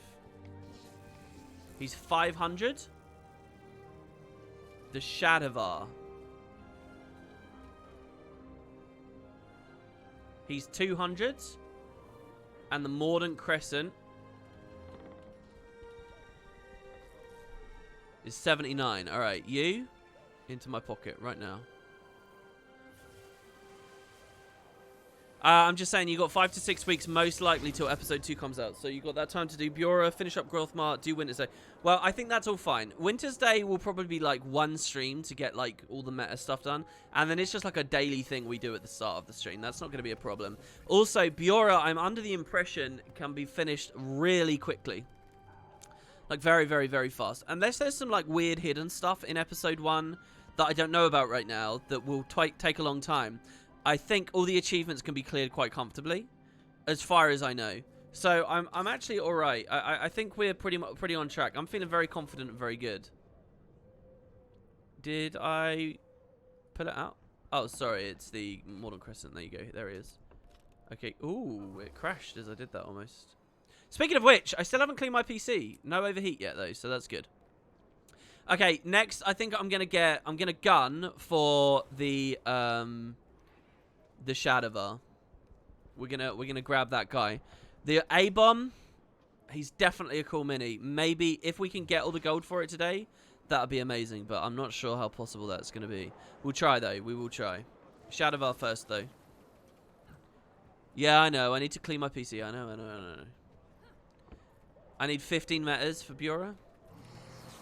S1: He's 500. The Shadavar. He's 200. And the Mordant Crescent is 79. Alright, you into my pocket right now. I'm just saying, you got 5 to 6 weeks most likely till episode 2 comes out. So you got that time to do Bura, finish up Growth Mart, do Winter's Day. Well, I think that's all fine. Winter's Day will probably be like one stream to get like all the meta stuff done. And then it's just like a daily thing we do at the start of the stream. That's not going to be a problem. Also, Bura, I'm under the impression, can be finished really quickly. Like very, very, very fast. Unless there's some like weird hidden stuff in episode 1 that I don't know about right now that will take a long time. I think all the achievements can be cleared quite comfortably, as far as I know. So I'm actually all right. I think we're pretty on track. I'm feeling very confident and very good. Did I pull it out? Oh, sorry. It's the Modern Crescent. There you go. There he is. Okay. Ooh, it crashed as I did that almost. Speaking of which, I still haven't cleaned my PC. No overheat yet though, so that's good. Okay, next I think I'm gonna gun for the Shadavar. We're gonna grab that guy. The A-bomb, he's definitely a cool mini. Maybe if we can get all the gold for it today, that'd be amazing. But I'm not sure how possible that's gonna be. We'll try though. We will try. Shadavar first though. Yeah, I know. I need to clean my PC. I know. I need 15 metas for Bura.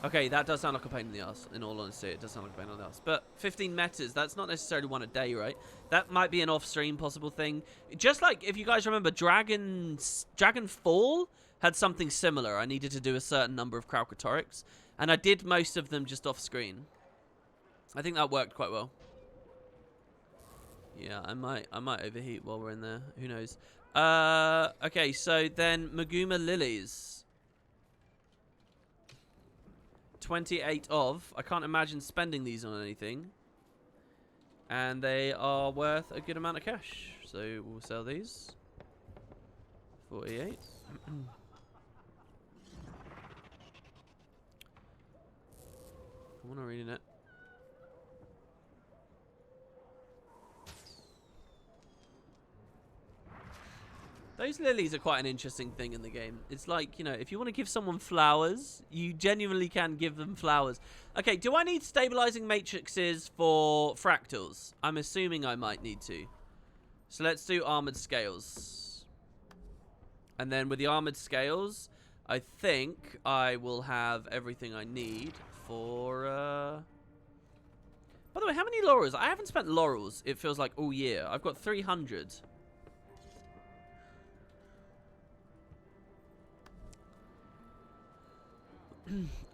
S1: Okay, that does sound like a pain in the ass. In all honesty, it does sound like a pain in the ass. But 15 metas, that's not necessarily one a day, right? That might be an off-stream possible thing. Just like, if you guys remember, Dragonfall had something similar. I needed to do a certain number of Kralkatorics. And I did most of them just off-screen. I think that worked quite well. Yeah, I might overheat while we're in there. Who knows? Okay, so then Maguma Lilies. 28 of. I can't imagine spending these on anything. And they are worth a good amount of cash. So we'll sell these. 48. Come on, I'm reading it. Those lilies are quite an interesting thing in the game. It's like, you know, if you want to give someone flowers, you genuinely can give them flowers. Okay, do I need stabilizing matrices for fractals? I'm assuming I might need to. So let's do armored scales. And then with the armored scales, I think I will have everything I need for... By the way, how many laurels? I haven't spent laurels, it feels like, all year. I've got 300.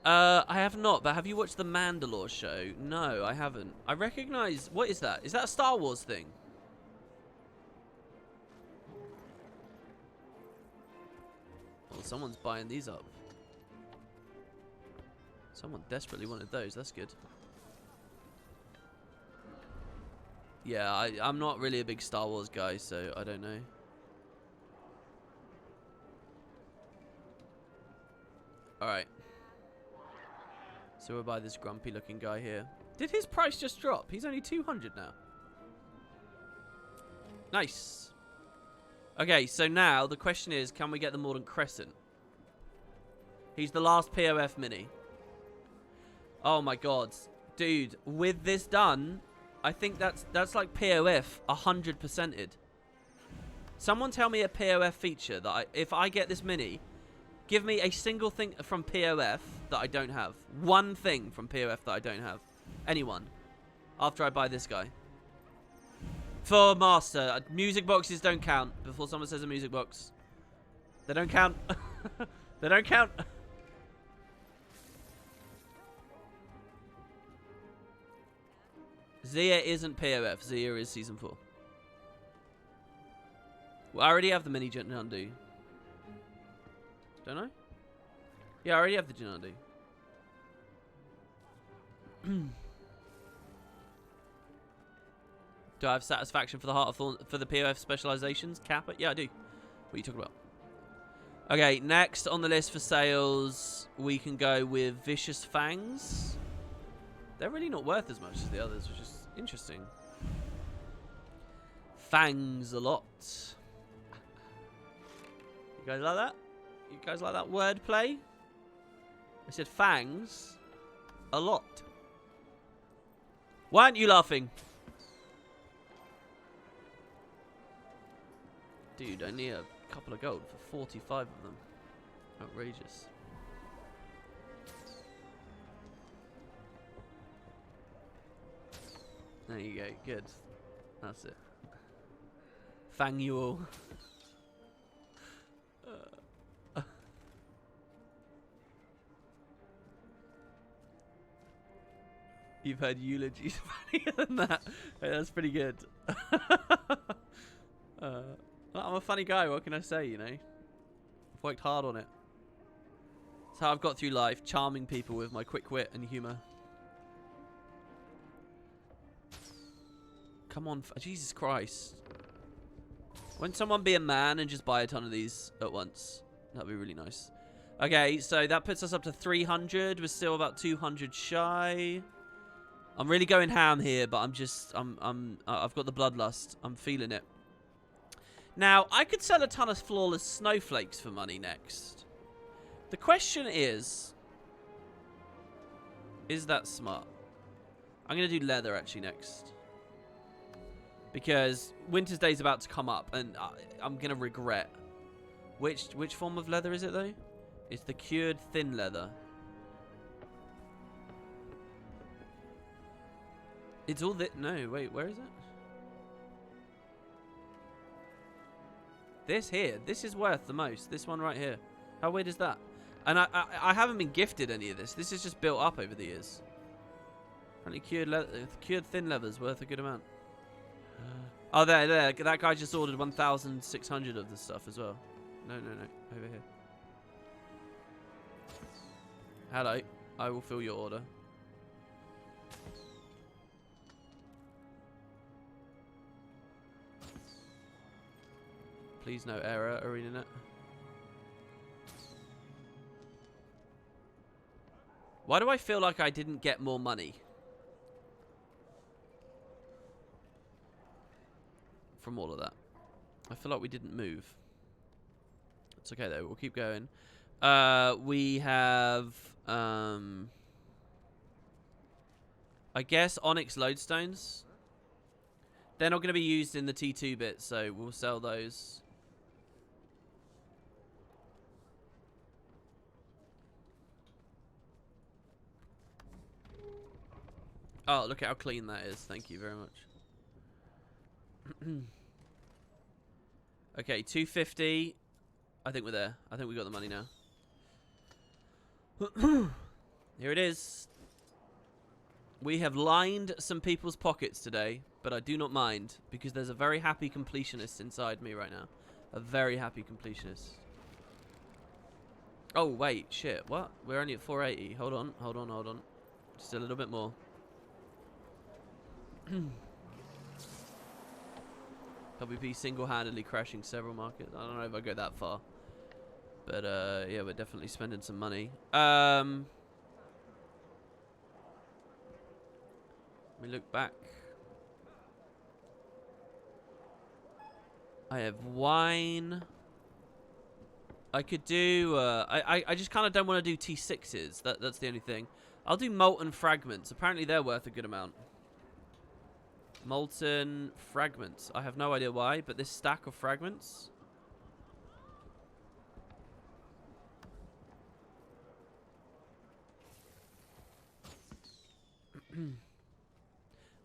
S1: I have not, but have you watched the Mandalore show? No, I haven't. I recognize... What is that? Is that a Star Wars thing? Oh, someone's buying these up. Someone desperately wanted those. That's good. Yeah, I'm not really a big Star Wars guy, so I don't know. Alright. So we'll buy this grumpy looking guy here. Did his price just drop? He's only 200 now. Nice. Okay, so now the question is, can we get the Mordant Crescent? He's the last POF mini. Oh my god. Dude, with this done, I think that's like POF 100%ed. Someone tell me a POF feature that if I get this mini, give me a single thing from POF that I don't have. One thing from POF that I don't have. Anyone. After I buy this guy. For Master. Music boxes don't count. Before someone says a music box. They don't count. They don't count. Zia isn't POF. Zia is Season 4. Well, I already have the mini Jinundu. Don't I? Yeah, I already have the Jinundu. Do I have satisfaction for the Heart of Thorn for the POF specializations? Kappa? Yeah, I do. What are you talking about? Okay, next on the list for sales, we can go with Vicious Fangs. They're really not worth as much as the others, which is interesting. Fangs a lot. You guys like that? You guys like that wordplay? I said fangs a lot. Why aren't you laughing? Dude, I need a couple of gold for 45 of them. Outrageous. There you go. Good. That's it. Fang you all. You've heard eulogies funnier than that. Hey, that's pretty good. I'm a funny guy, what can I say, you know? I've worked hard on it. That's how I've got through life, charming people with my quick wit and humour. Come on, Jesus Christ. Won't someone be a man and just buy a ton of these at once? That'd be really nice. Okay, so that puts us up to 300. We're still about 200 shy. I'm really going ham here, but I've got the bloodlust. I'm feeling it. Now, I could sell a ton of flawless snowflakes for money next. The question is that smart? I'm going to do leather actually next. Because Winter's Day is about to come up, and I'm going to regret. Which form of leather is it, though? It's the cured thin leather. It's all that... No, wait, where is it? This here. This is worth the most. This one right here. How weird is that? And I haven't been gifted any of this. This is just built up over the years. Apparently cured thin leather is worth a good amount. Oh, there. That guy just ordered 1,600 of this stuff as well. No. Over here. Hello. I will fill your order. Please no error, ArenaNet. Why do I feel like I didn't get more money from all of that? I feel like we didn't move. It's okay though, we'll keep going. We have I guess Onyx Lodestones. They're not going to be used in the T2 bit, so we'll sell those. Oh, look at how clean that is. Thank you very much. Okay, 250. I think we're there. I think we got the money now. Here it is. We have lined some people's pockets today, but I do not mind because there's a very happy completionist inside me right now. A very happy completionist. Oh, wait, shit. What? We're only at 480. Hold on, hold on, hold on. Just a little bit more. WP single-handedly crashing several markets. I don't know if I go that far. But, yeah, we're definitely spending some money. Let me look back. I have wine. I could do... I just kind of don't want to do T6s. That's the only thing. I'll do molten fragments. Apparently they're worth a good amount. Molten fragments. I have no idea why, but this stack of fragments...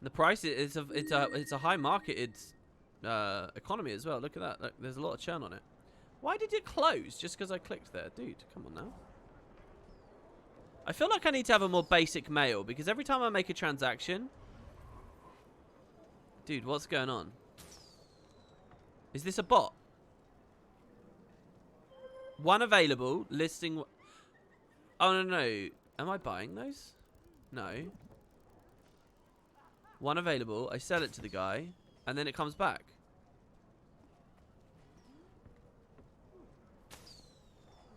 S1: The price is it's a high marketed economy as well. Look at that. Look, there's a lot of churn on it. Why did it close? Just because I clicked there, dude. Come on now. I feel like I need to have a more basic mail because every time I make a transaction, dude, what's going on? Is this a bot? One available listing. Oh no. Am I buying those? No. One available, I sell it to the guy, and then it comes back.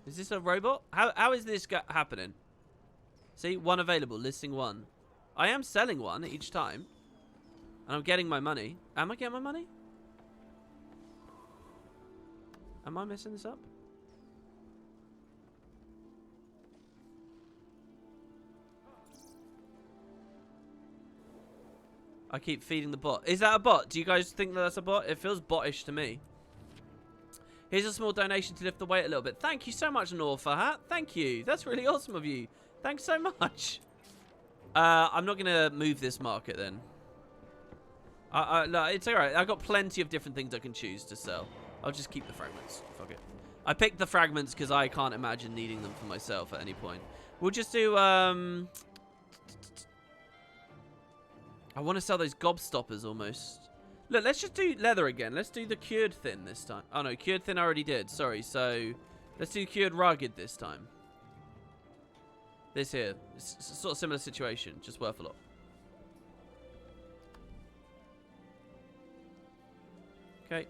S1: Is this a robot? How is this happening? See, one available, listing one. I am selling one each time, and I'm getting my money. Am I getting my money? Am I messing this up? I keep feeding the bot. Is that a bot? Do you guys think that that's a bot? It feels bottish to me. Here's a small donation to lift the weight a little bit. Thank you so much, Norfahat. Thank you. That's really awesome of you. Thanks so much. I'm not going to move this market then. No, it's alright. I've got plenty of different things I can choose to sell. I'll just keep the fragments. Fuck it. I picked the fragments because I can't imagine needing them for myself at any point. We'll just do... I want to sell those gobstoppers almost. Look, let's just do leather again. Let's do the cured thin this time. Oh no, cured thin I already did. Sorry. So let's do cured rugged this time. This here. It's sort of similar situation. Just worth a lot. Okay.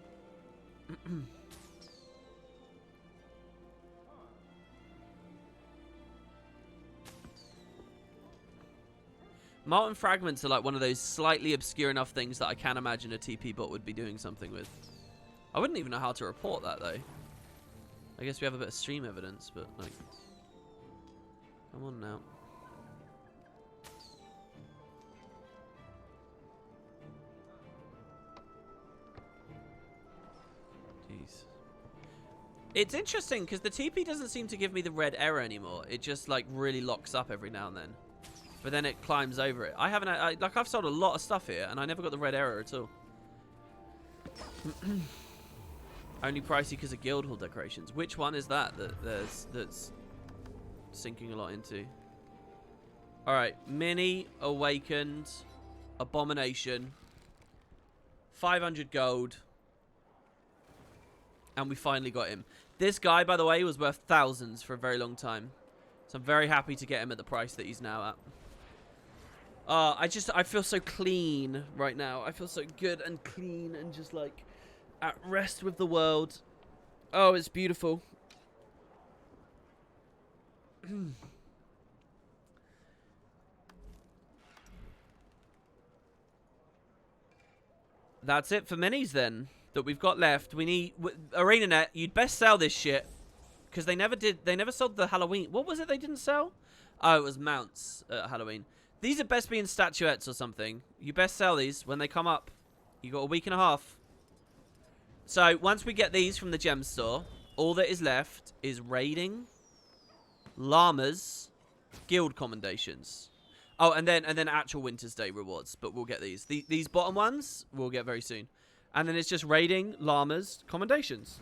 S1: Molten fragments are like one of those slightly obscure enough things that I can imagine a TP bot would be doing something with. I wouldn't even know how to report that though. I guess we have a bit of stream evidence, but like, come on now. Jeez. It's interesting because the TP doesn't seem to give me the red error anymore. It just like really locks up every now and then. But then it climbs over it. I haven't... like, I've sold a lot of stuff here, and I never got the red error at all. Only pricey because of guild hall decorations. Which one is that that's sinking a lot into? Alright. Mini, Awakened, Abomination, 500 gold. And we finally got him. This guy, by the way, was worth thousands for a very long time. So I'm very happy to get him at the price that he's now at. I feel so clean right now. I feel so good and clean and just like at rest with the world. Oh, it's beautiful. That's it for minis then that we've got left. We need ArenaNet. You'd best sell this shit because they never did. They never sold the Halloween. What was it they didn't sell? Oh, it was mounts at Halloween. These are best being statuettes or something. You best sell these when they come up. You got a week and a half. So once we get these from the gem store, all that is left is raiding, llamas, guild commendations. Oh, and then actual Winter's Day rewards. But we'll get these. These bottom ones we'll get very soon. And then it's just raiding, llamas, commendations.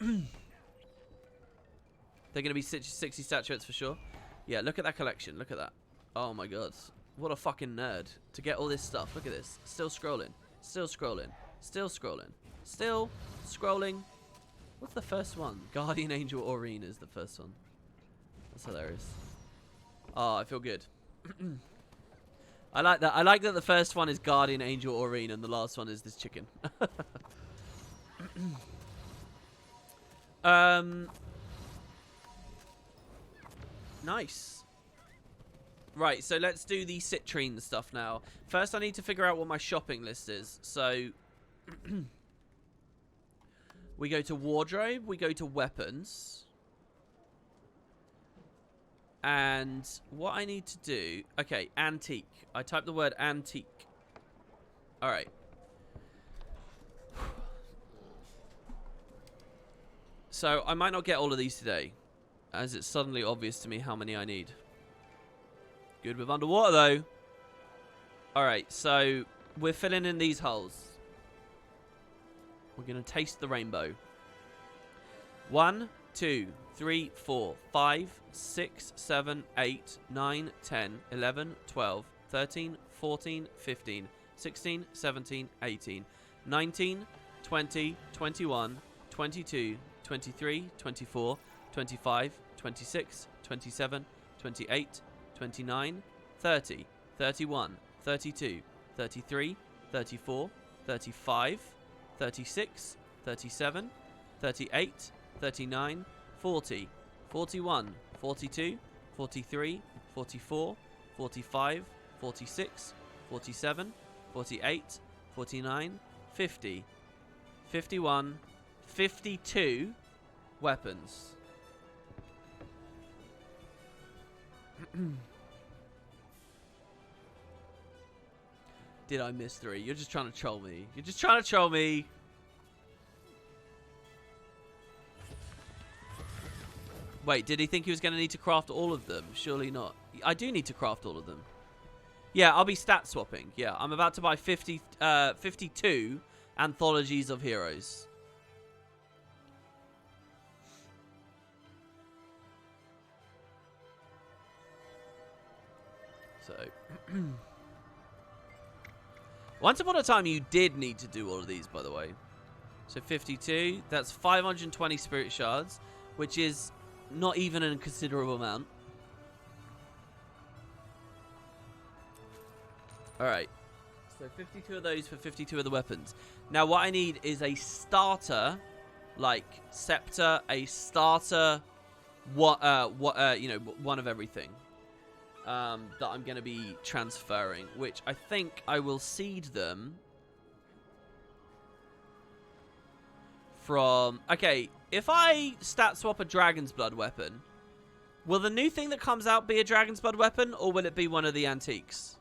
S1: They're going to be 60 statuettes for sure. Yeah, look at that collection. Look at that. Oh my god. What a fucking nerd. To get all this stuff. Look at this. Still scrolling. Still scrolling. Still scrolling. Still scrolling. What's the first one? Guardian Angel Aurene is the first one. That's hilarious. Oh, I feel good. I like that. I like that the first one is Guardian Angel Aurene and the last one is this chicken. Nice. Right, so let's do the citrine stuff now. First, I need to figure out what my shopping list is. So, we go to wardrobe, we go to weapons. And what I need to do... Okay, antique. I typed the word antique. Alright. So, I might not get all of these today, as it's suddenly obvious to me how many I need. Good with underwater, though. Alright, so we're filling in these holes. We're going to taste the rainbow. 1, 2, 3, 4, 5, 6, 7, 8, 9, 10, 11, 12, 13, 14, 15, 16, 17, 18, 19, 20, 21, 22, 23, 24, 25, 26, 27, 28, 29, 30, 31, 32, 33, 34, 35, 36, 37, 38, 39, 40, 41, 42, 43, 44, 45, 46, 47, 48, 49, 50, 51, 52 weapons. Did I miss 3? You're just trying to troll me. You're just trying to troll me. Wait, did he think he was going to need to craft all of them? Surely not. I do need to craft all of them. Yeah, I'll be stat swapping. Yeah, I'm about to buy 52 anthologies of heroes. So, once upon a time, you did need to do all of these, by the way. So 52, that's 520 spirit shards, which is not even a considerable amount. Alright. So 52 of those for 52 of the weapons. Now what I need is a starter, like scepter, a starter, you know, one of everything. That I'm going to be transferring, which I think I will seed them from... Okay, if I stat swap a Dragon's Blood weapon, will the new thing that comes out be a Dragon's Blood weapon, or will it be one of the antiques?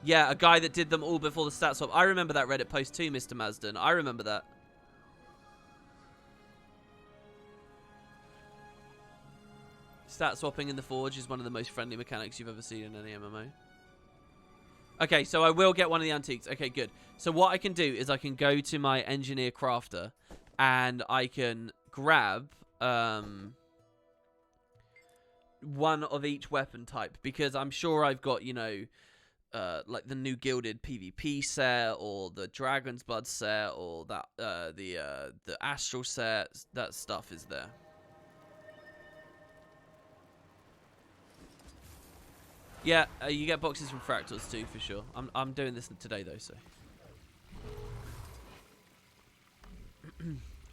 S1: Yeah, a guy that did them all before the stat swap. I remember that Reddit post too, Mr. Mazden. I remember that. Stat swapping in the Forge is one of the most friendly mechanics you've ever seen in any MMO. Okay, so I will get one of the antiques. Okay, good. So what I can do is I can go to my engineer crafter and I can grab one of each weapon type, because I'm sure I've got, you know, like the new gilded PvP set, or the Dragon's Blood set, or that the Astral set. That stuff is there. Yeah, you get boxes from Fractals too, for sure. I'm doing this today though, so.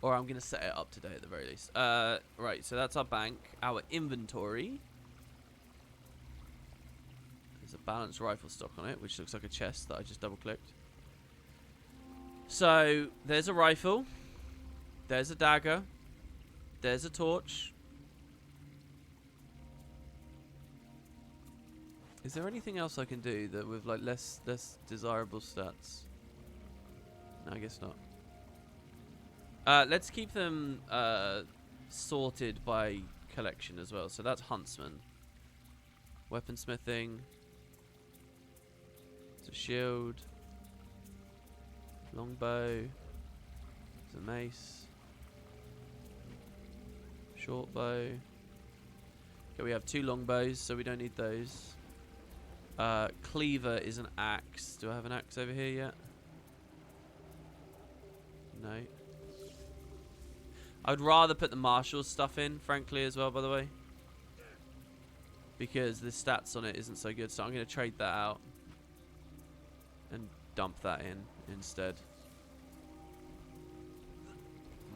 S1: Or I'm gonna set it up today at the very least. Right, so that's our bank, our inventory. There's a balanced rifle stock on it, which looks like a chest that I just double clicked. So there's a rifle, there's a dagger, there's a torch. Is there anything else I can do that with like less desirable stats? No, I guess not. Let's keep them sorted by collection as well. So that's huntsman, weaponsmithing. It's a shield, longbow. It's a mace, short bow. Okay, we have 2 longbows, so we don't need those. Cleaver is an axe. Do I have an axe over here yet? No. I would rather put the marshal's stuff in, frankly, as well, by the way. Because the stats on it isn't so good. So I'm going to trade that out. And dump that in instead.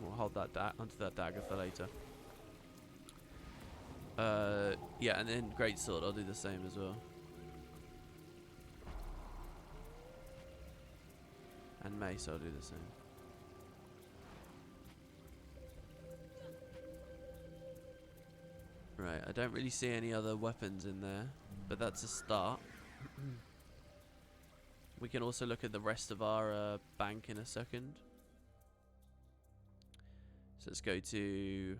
S1: We'll hold that onto that dagger for later. Yeah, and then greatsword, I'll do the same as well. And mace, I'll do the same. Right, I don't really see any other weapons in there, but that's a start. We can also look at the rest of our bank in a second. So let's go to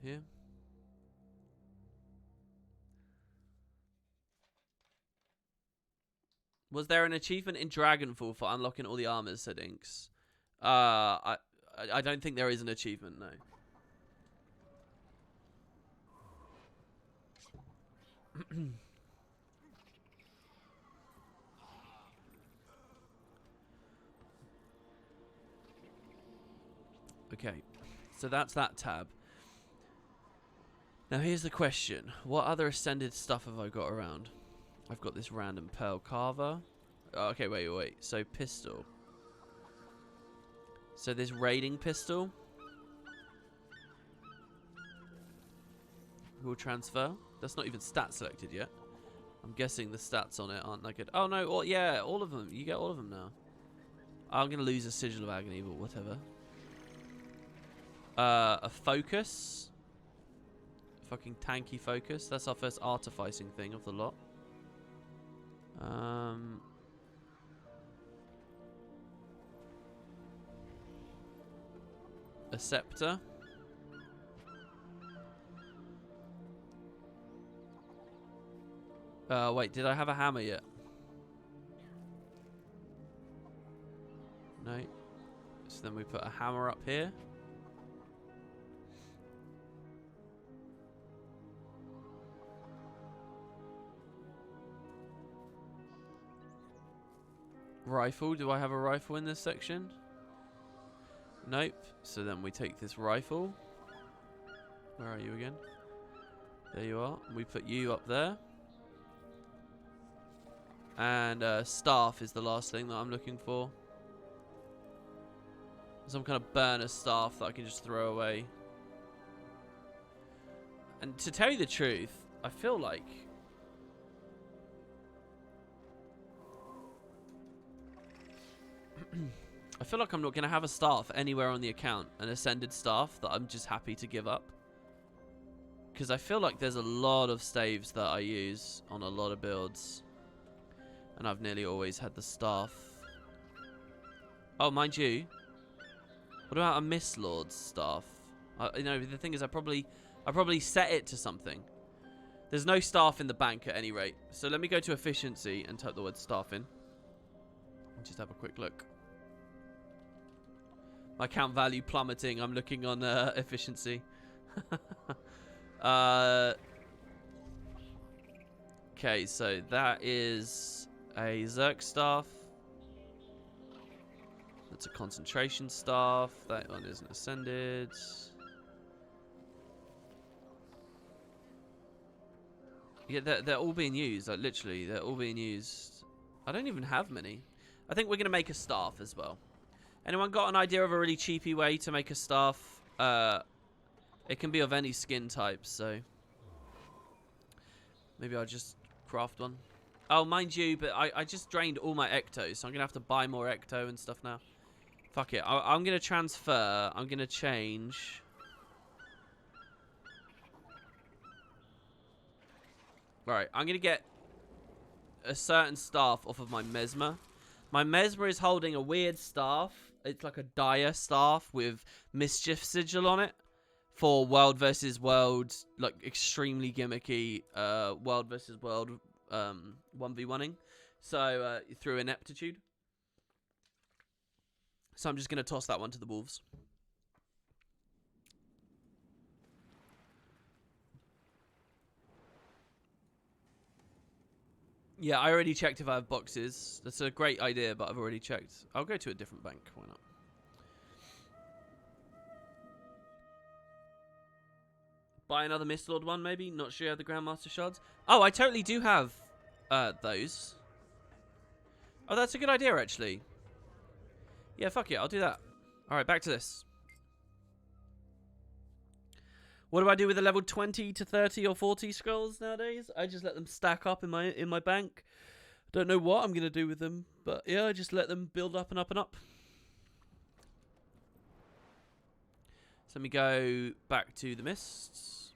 S1: here. Was there an achievement in Dragonfall for unlocking all the armors, said Inks? I don't think there is an achievement, no. Okay, so that's that tab. Now here's the question. What other ascended stuff have I got around? I've got this random pearl carver. Oh, okay, wait. So pistol. So this raiding pistol will transfer. That's not even stat selected yet. I'm guessing the stats on it aren't that good. Oh no, yeah, all of them. You get all of them now. I'm going to lose a sigil of agony, but whatever. A focus. Fucking tanky focus. That's our first artificing thing of the lot. A scepter. Wait, did I have a hammer yet? No. So then we put a hammer up here. Rifle. Do I have a rifle in this section? Nope. So then we take this rifle. Where are you again? There you are. We put you up there. And staff is the last thing that I'm looking for. Some kind of burner staff that I can just throw away. And to tell you the truth, I feel like I'm not going to have a staff anywhere on the account, an ascended staff that I'm just happy to give up. Because I feel like there's a lot of staves that I use on a lot of builds. And I've nearly always had the staff. Oh, mind you. What about a Mist Lord's staff? You know, the thing is I probably set it to something. There's no staff in the bank at any rate. So let me go to efficiency and type the word staff in. And just have a quick look. My account value plummeting. I'm looking on efficiency. Okay, so that is a Zerk staff. That's a concentration staff. That one isn't ascended. Yeah, they're all being used. Like, literally, they're all being used. I don't even have many. I think we're going to make a staff as well. Anyone got an idea of a really cheapy way to make a staff? It can be of any skin type, so maybe I'll just craft one. Oh, mind you, but I just drained all my ectos, so I'm going to have to buy more ecto and stuff now. Fuck it. I'm going to transfer. I'm going to change. Alright, I'm going to get a certain staff off of my Mesmer. My Mesmer is holding a weird staff. It's like a dire staff with Mischief Sigil on it for World versus World, like extremely gimmicky World versus World 1v1ing. So through ineptitude. So I'm just going to toss that one to the wolves. Yeah, I already checked if I have boxes. That's a great idea, but I've already checked. I'll go to a different bank. Why not? Buy another Mistlord one, maybe? Not sure you have the Grandmaster Shards. Oh, I totally do have those. Oh, that's a good idea, actually. Yeah, fuck it. I'll do that. All right, back to this. What do I do with the level 20 to 30 or 40 scrolls nowadays? I just let them stack up in my bank. Don't know what I'm going to do with them, but yeah, I just let them build up and up and up. So let me go back to the mists.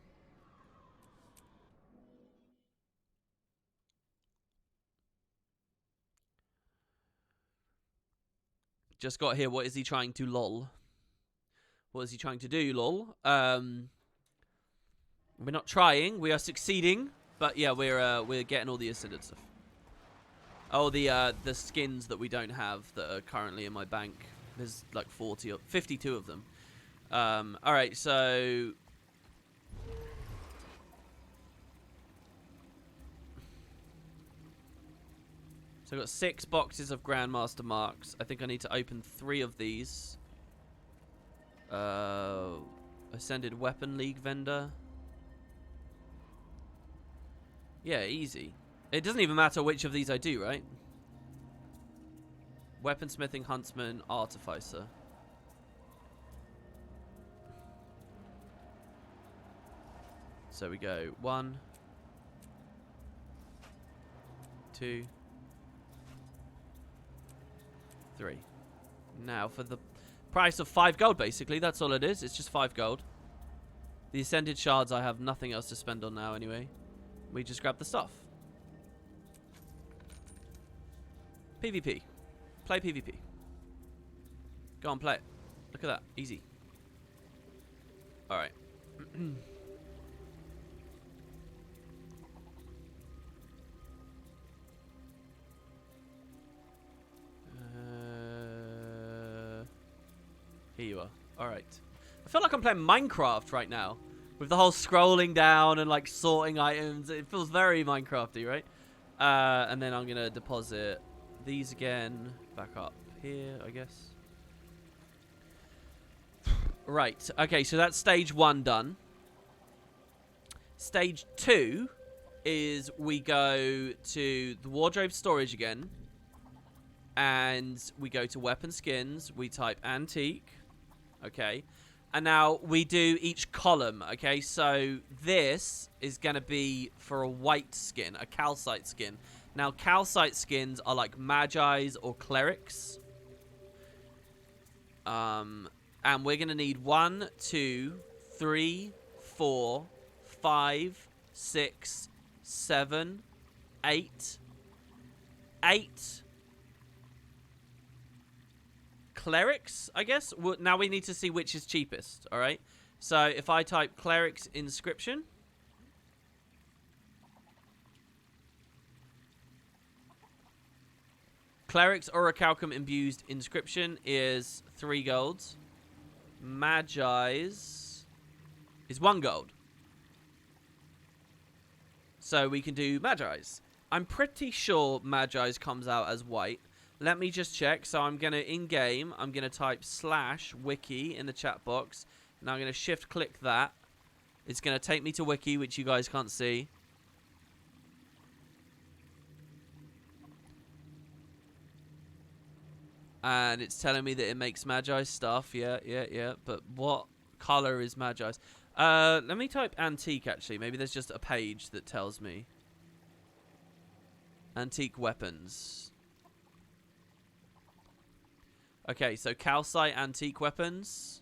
S1: Just got here. What is he trying to lol? What is he trying to do, lol? We're not trying. We are succeeding. But yeah, we're getting all the ascended stuff. Oh, the skins that we don't have that are currently in my bank. There's like 40 or 52 of them. All right, so I've got 6 boxes of Grandmaster marks. I think I need to open 3 of these. Ascended Weapon League vendor. Yeah, easy. It doesn't even matter which of these I do, right? Weaponsmithing, Huntsman, Artificer. So we go 1, 2, 3. Now for the price of 5 gold, basically. That's all it is. It's just 5 gold. The Ascended Shards I have nothing else to spend on now anyway. We just grab the stuff. PvP. Play PvP. Go on, play it. Look at that. Easy. Alright. Here you are. Alright. I feel like I'm playing Minecraft right now. With the whole scrolling down and like sorting items. It feels very Minecrafty, right? And then I'm going to deposit these again. Back up here, I guess. Right. Okay, so that's stage 1 done. Stage 2 is we go to the wardrobe storage again. And we go to weapon skins. We type antique. Okay. And now we do each column. Okay, so this is going to be for a white skin, a calcite skin. Now, calcite skins are like Magi's or clerics. And we're going to need 1, 2, 3, 4, 5, 6, 7, 8. 8 clerics, I guess. Now we need to see which is cheapest, all right? So if I type clerics inscription. Clerics Orichalcum Imbued Inscription is 3 golds. Magi's is 1 gold. So we can do Magi's. I'm pretty sure Magi's comes out as white. Let me just check. So I'm going to, in-game, I'm going to type /wiki in the chat box. Now I'm going to shift-click that. It's going to take me to wiki, which you guys can't see. And it's telling me that it makes Magi's stuff. Yeah. But what color is Magi's? Let me type antique, actually. Maybe there's just a page that tells me. Antique weapons. Okay, so calcite antique weapons.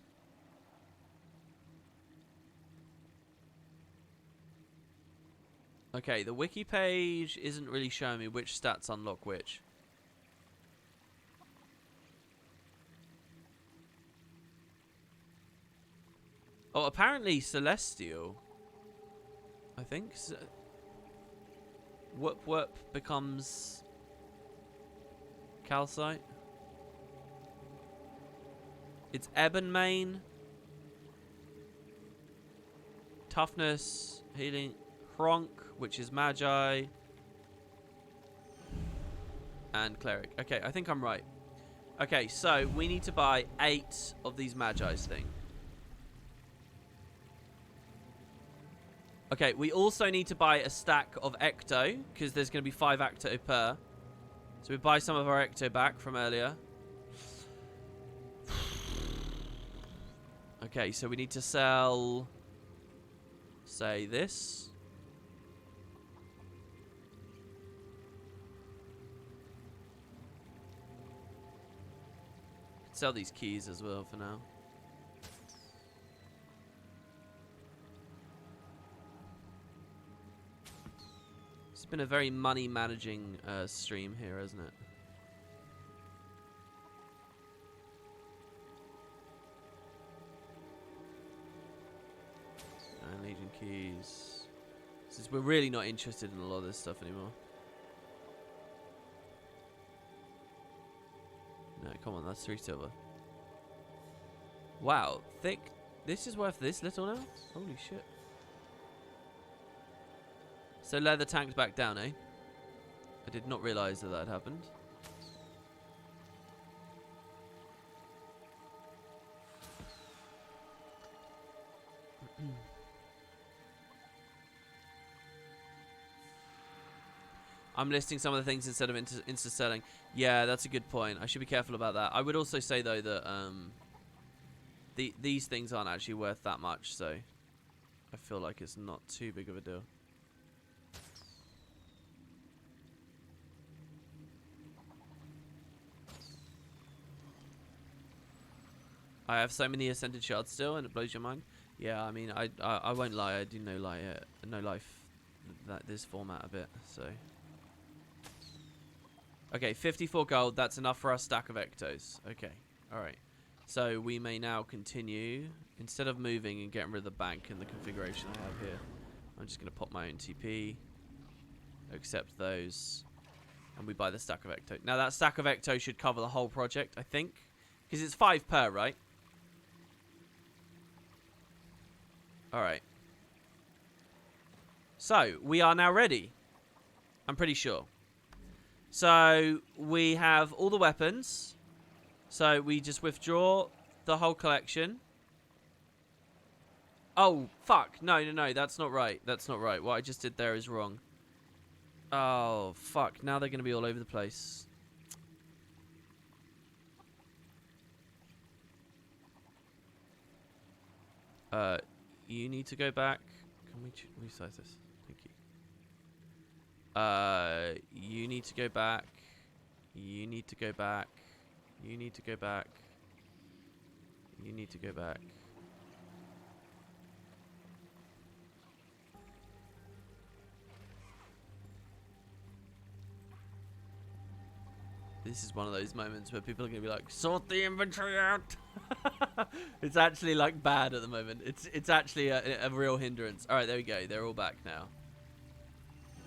S1: Okay, the wiki page isn't really showing me which stats unlock which. Oh, apparently Celestial. I think. Whoop Whoop becomes Calcite. It's Ebonmane. Toughness, healing, Hronk, which is Magi. And Cleric. Okay, I think I'm right. Okay, so we need to buy 8 of these Magi's thing. Okay, we also need to buy a stack of Ecto, because there's going to be 5 Ecto per. So we buy some of our Ecto back from earlier. Okay, so we need to sell, say, this. Sell these keys as well for now. It's been a very money managing stream here, hasn't it? And Legion keys. Since we're really not interested in a lot of this stuff anymore. No, come on, that's 3 silver. Wow, thick. This is worth this little now? Holy shit. So leather tanked back down, eh? I did not realise that had happened. I'm listing some of the things instead of insta-selling. Yeah, that's a good point. I should be careful about that. I would also say, though, that these things aren't actually worth that much, so I feel like it's not too big of a deal. I have so many ascended shards still, and it blows your mind. Yeah, I mean, I won't lie. I do no life that this format a bit. So, okay, 54 gold. That's enough for our stack of Ectos. Okay, all right. So we may now continue instead of moving and getting rid of the bank and the configuration I have here. I'm just gonna pop my own TP, accept those, and we buy the stack of Ecto. Now that stack of Ecto should cover the whole project, I think, because it's 5 per, right? Alright. So, we are now ready. I'm pretty sure. So, we have all the weapons. So, we just withdraw the whole collection. Oh, fuck. No, that's not right. That's not right. What I just did there is wrong. Oh, fuck. Now they're going to be all over the place. You need to go back. Can we resize this? Thank you. You need to go back. You need to go back. You need to go back. You need to go back. This is one of those moments where people are going to be like, sort the inventory out. It's actually like bad at the moment. It's actually a real hindrance. All right, there we go. They're all back now.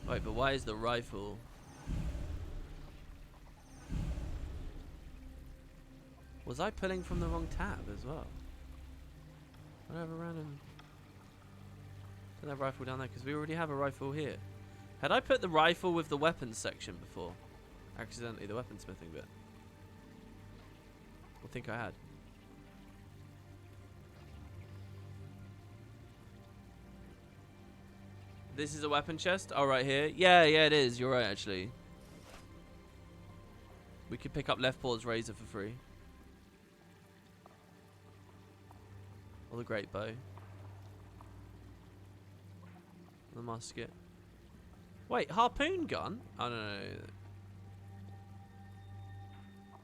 S1: Wait, but why is the rifle? Was I pulling from the wrong tab as well? I don't have a random. Put that rifle down there because we already have a rifle here. Had I put the rifle with the weapons section before? Accidentally, the weaponsmithing bit. I think I had. This is a weapon chest? Oh, right here. Yeah, it is. You're right, actually. We could pick up Left Paw's razor for free. Or the great bow. The musket. Wait, harpoon gun? I don't know.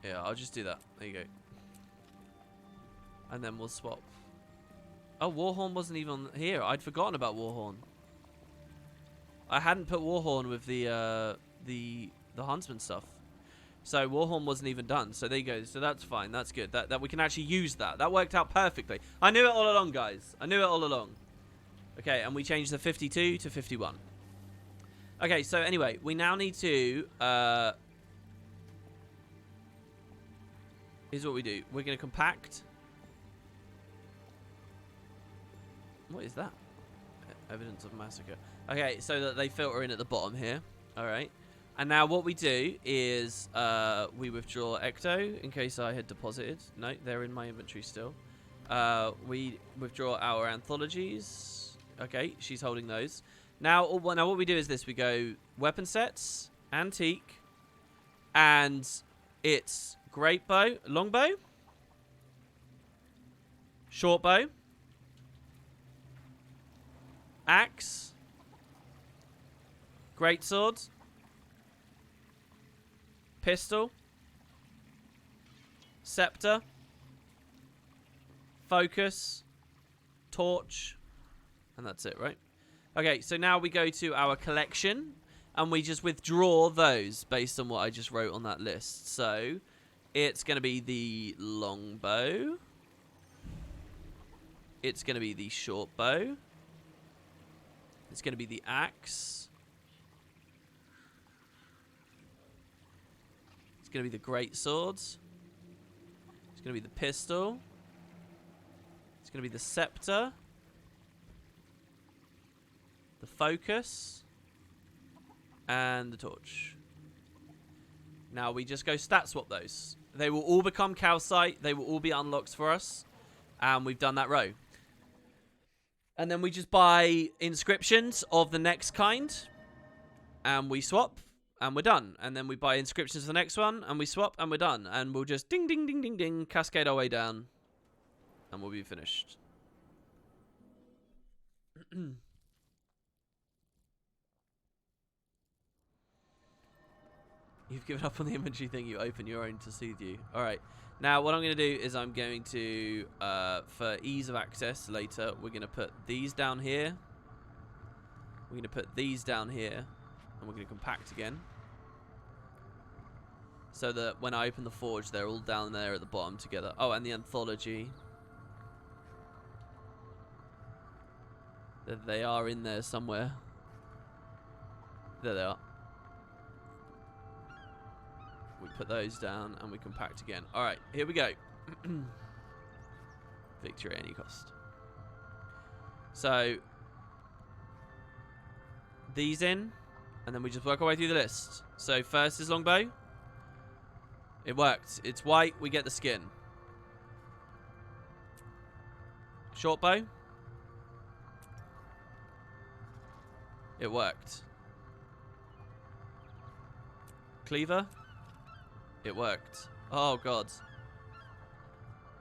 S1: Yeah, I'll just do that. There you go. And then we'll swap. Oh, Warhorn wasn't even here. I'd forgotten about Warhorn. I hadn't put Warhorn with the Huntsman stuff. So Warhorn wasn't even done. So there you go. So that's fine. That's good. That we can actually use that. That worked out perfectly. I knew it all along, guys. I knew it all along. Okay, and we changed the 52 to 51. Okay, so anyway, we now need to... here's what we do. We're going to compact. What is that? Evidence of massacre. Okay, so that they filter in at the bottom here. All right. And now what we do is we withdraw Ecto in case I had deposited. No, they're in my inventory still. We withdraw our anthologies. Okay, she's holding those. Now what we do is this. We go weapon sets, antique, and it's great bow, longbow, short bow, axe, great sword, pistol, scepter, focus, torch, and that's it, right? Okay, so now we go to our collection, and we just withdraw those based on what I just wrote on that list. So it's going to be the longbow. It's going to be the short bow. It's going to be the axe. It's going to be the great swords. It's going to be the pistol. It's going to be the scepter. The focus. And the torch. Now we just go stat swap those. They will all become calcite. They will all be unlocks for us. And we've done that row. And then we just buy inscriptions of the next kind. And we swap. And we're done. And then we buy inscriptions for the next one. And we swap. And we're done. And we'll just ding, ding, ding, ding, ding. Cascade our way down. And we'll be finished. You've given up on the inventory thing. You open your own to soothe you. Alright. Now, what I'm going to do is I'm going to, for ease of access later, we're going to put these down here. We're going to put these down here. And we're going to compact again. So that when I open the forge, they're all down there at the bottom together. Oh, and the anthology. They are in there somewhere. There they are. We put those down and we compact again. Alright, here we go. Victory at any cost. So, these in, and then we just work our way through the list. So, first is longbow. It worked. It's white, we get the skin. Short bow. It worked. Cleaver. It worked. Oh, God.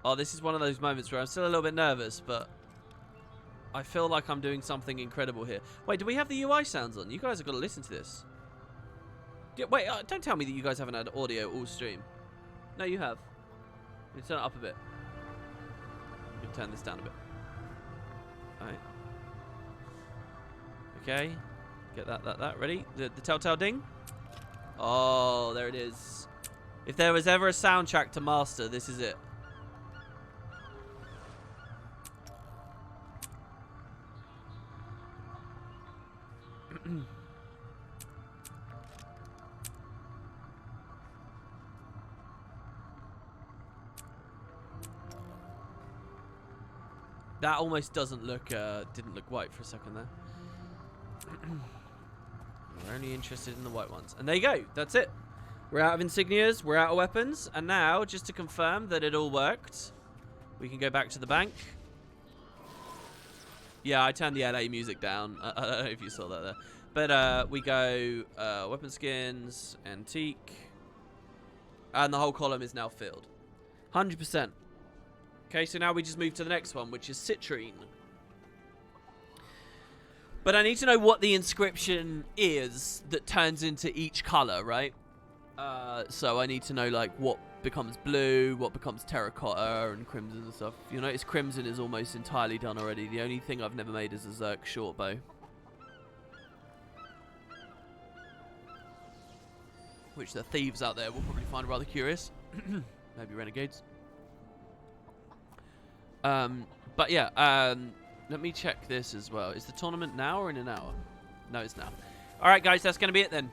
S1: Oh, this is one of those moments where I'm still a little bit nervous, but I feel like I'm doing something incredible here. Wait, do we have the UI sounds on? You guys have got to listen to this. Wait, don't tell me that you guys haven't had audio all stream. No, you have. You turn it up a bit. You can turn this down a bit. Alright. Okay. Get that. Ready? The telltale ding. Oh, there it is. If there was ever a soundtrack to master, this is it. That almost doesn't look, didn't look white for a second there. We're only interested in the white ones. And there you go. That's it. We're out of insignias, we're out of weapons, and now, just to confirm that it all worked, we can go back to the bank. Yeah, I turned the LA music down. I don't know if you saw that there. But we go weapon skins, antique, and the whole column is now filled. 100%. Okay, so now we just move to the next one, which is citrine. But I need to know what the inscription is that turns into each color, right? So I need to know, like, what becomes blue, what becomes terracotta, and crimson and stuff. You'll notice crimson is almost entirely done already. The only thing I've never made is a Zerk short bow. which the thieves out there will probably find rather curious. Maybe renegades. But yeah, let me check this as well. Is the tournament now or in an hour? No, it's now. All right, guys, that's going to be it then.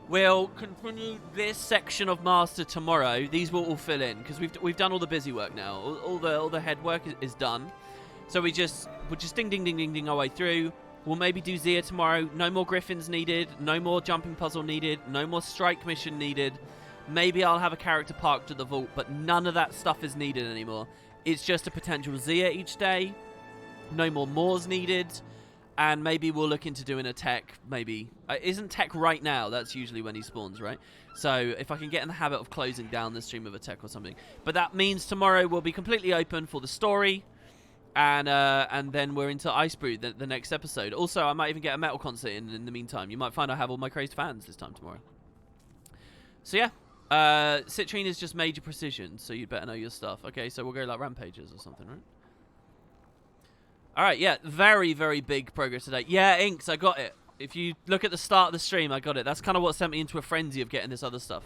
S1: We'll continue this section of Master tomorrow. These will all fill in because we've done all the busy work now. All the head work is done. So we'll just ding our way through. We'll maybe do Zia tomorrow. No more griffins needed. No more jumping puzzle needed. No more strike mission needed. Maybe I'll have a character parked at the vault, but none of that stuff is needed anymore. It's just a potential Zia each day. No more Moors needed. And maybe we'll look into doing a tech, maybe. Isn't tech right now? That's usually when he spawns, right? So if I can get in the habit of closing down the stream of a tech or something. But that means tomorrow we'll be completely open for the story. And then we're into Ice Brew, the next episode. Also, I might even get a metal concert in the meantime. You might find I have all my crazed fans this time tomorrow. So yeah. Citrine is just major precision, so you'd better know your stuff. Okay, so we'll go like rampages or something, right? Alright, yeah, very, very big progress today. Yeah, Inks, I got it. If you look at the start of the stream, I got it. That's kind of what sent me into a frenzy of getting this other stuff.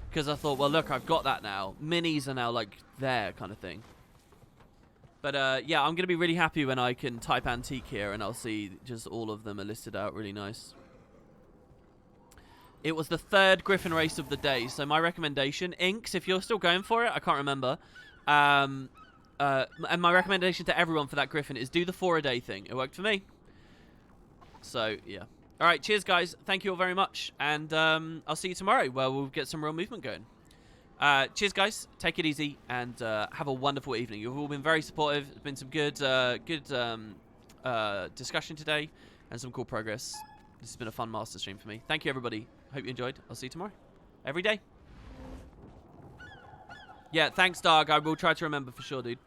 S1: Because I thought, well, look, I've got that now. Minis are now, like, there kind of thing. But, yeah, I'm going to be really happy when I can type antique here and I'll see just all of them are listed out really nice. It was the 3rd Griffin race of the day, so my recommendation, Inks, if you're still going for it, I can't remember. And my recommendation to everyone for that Griffin is do the 4-a-day thing. It worked for me. So, yeah. All right, cheers, guys. Thank you all very much. And I'll see you tomorrow where we'll get some real movement going. Cheers, guys. Take it easy and have a wonderful evening. You've all been very supportive. There's been some good discussion today and some cool progress. This has been a fun master stream for me. Thank you, everybody. Hope you enjoyed. I'll see you tomorrow. Every day. Yeah, thanks, Darg. I will try to remember for sure, dude.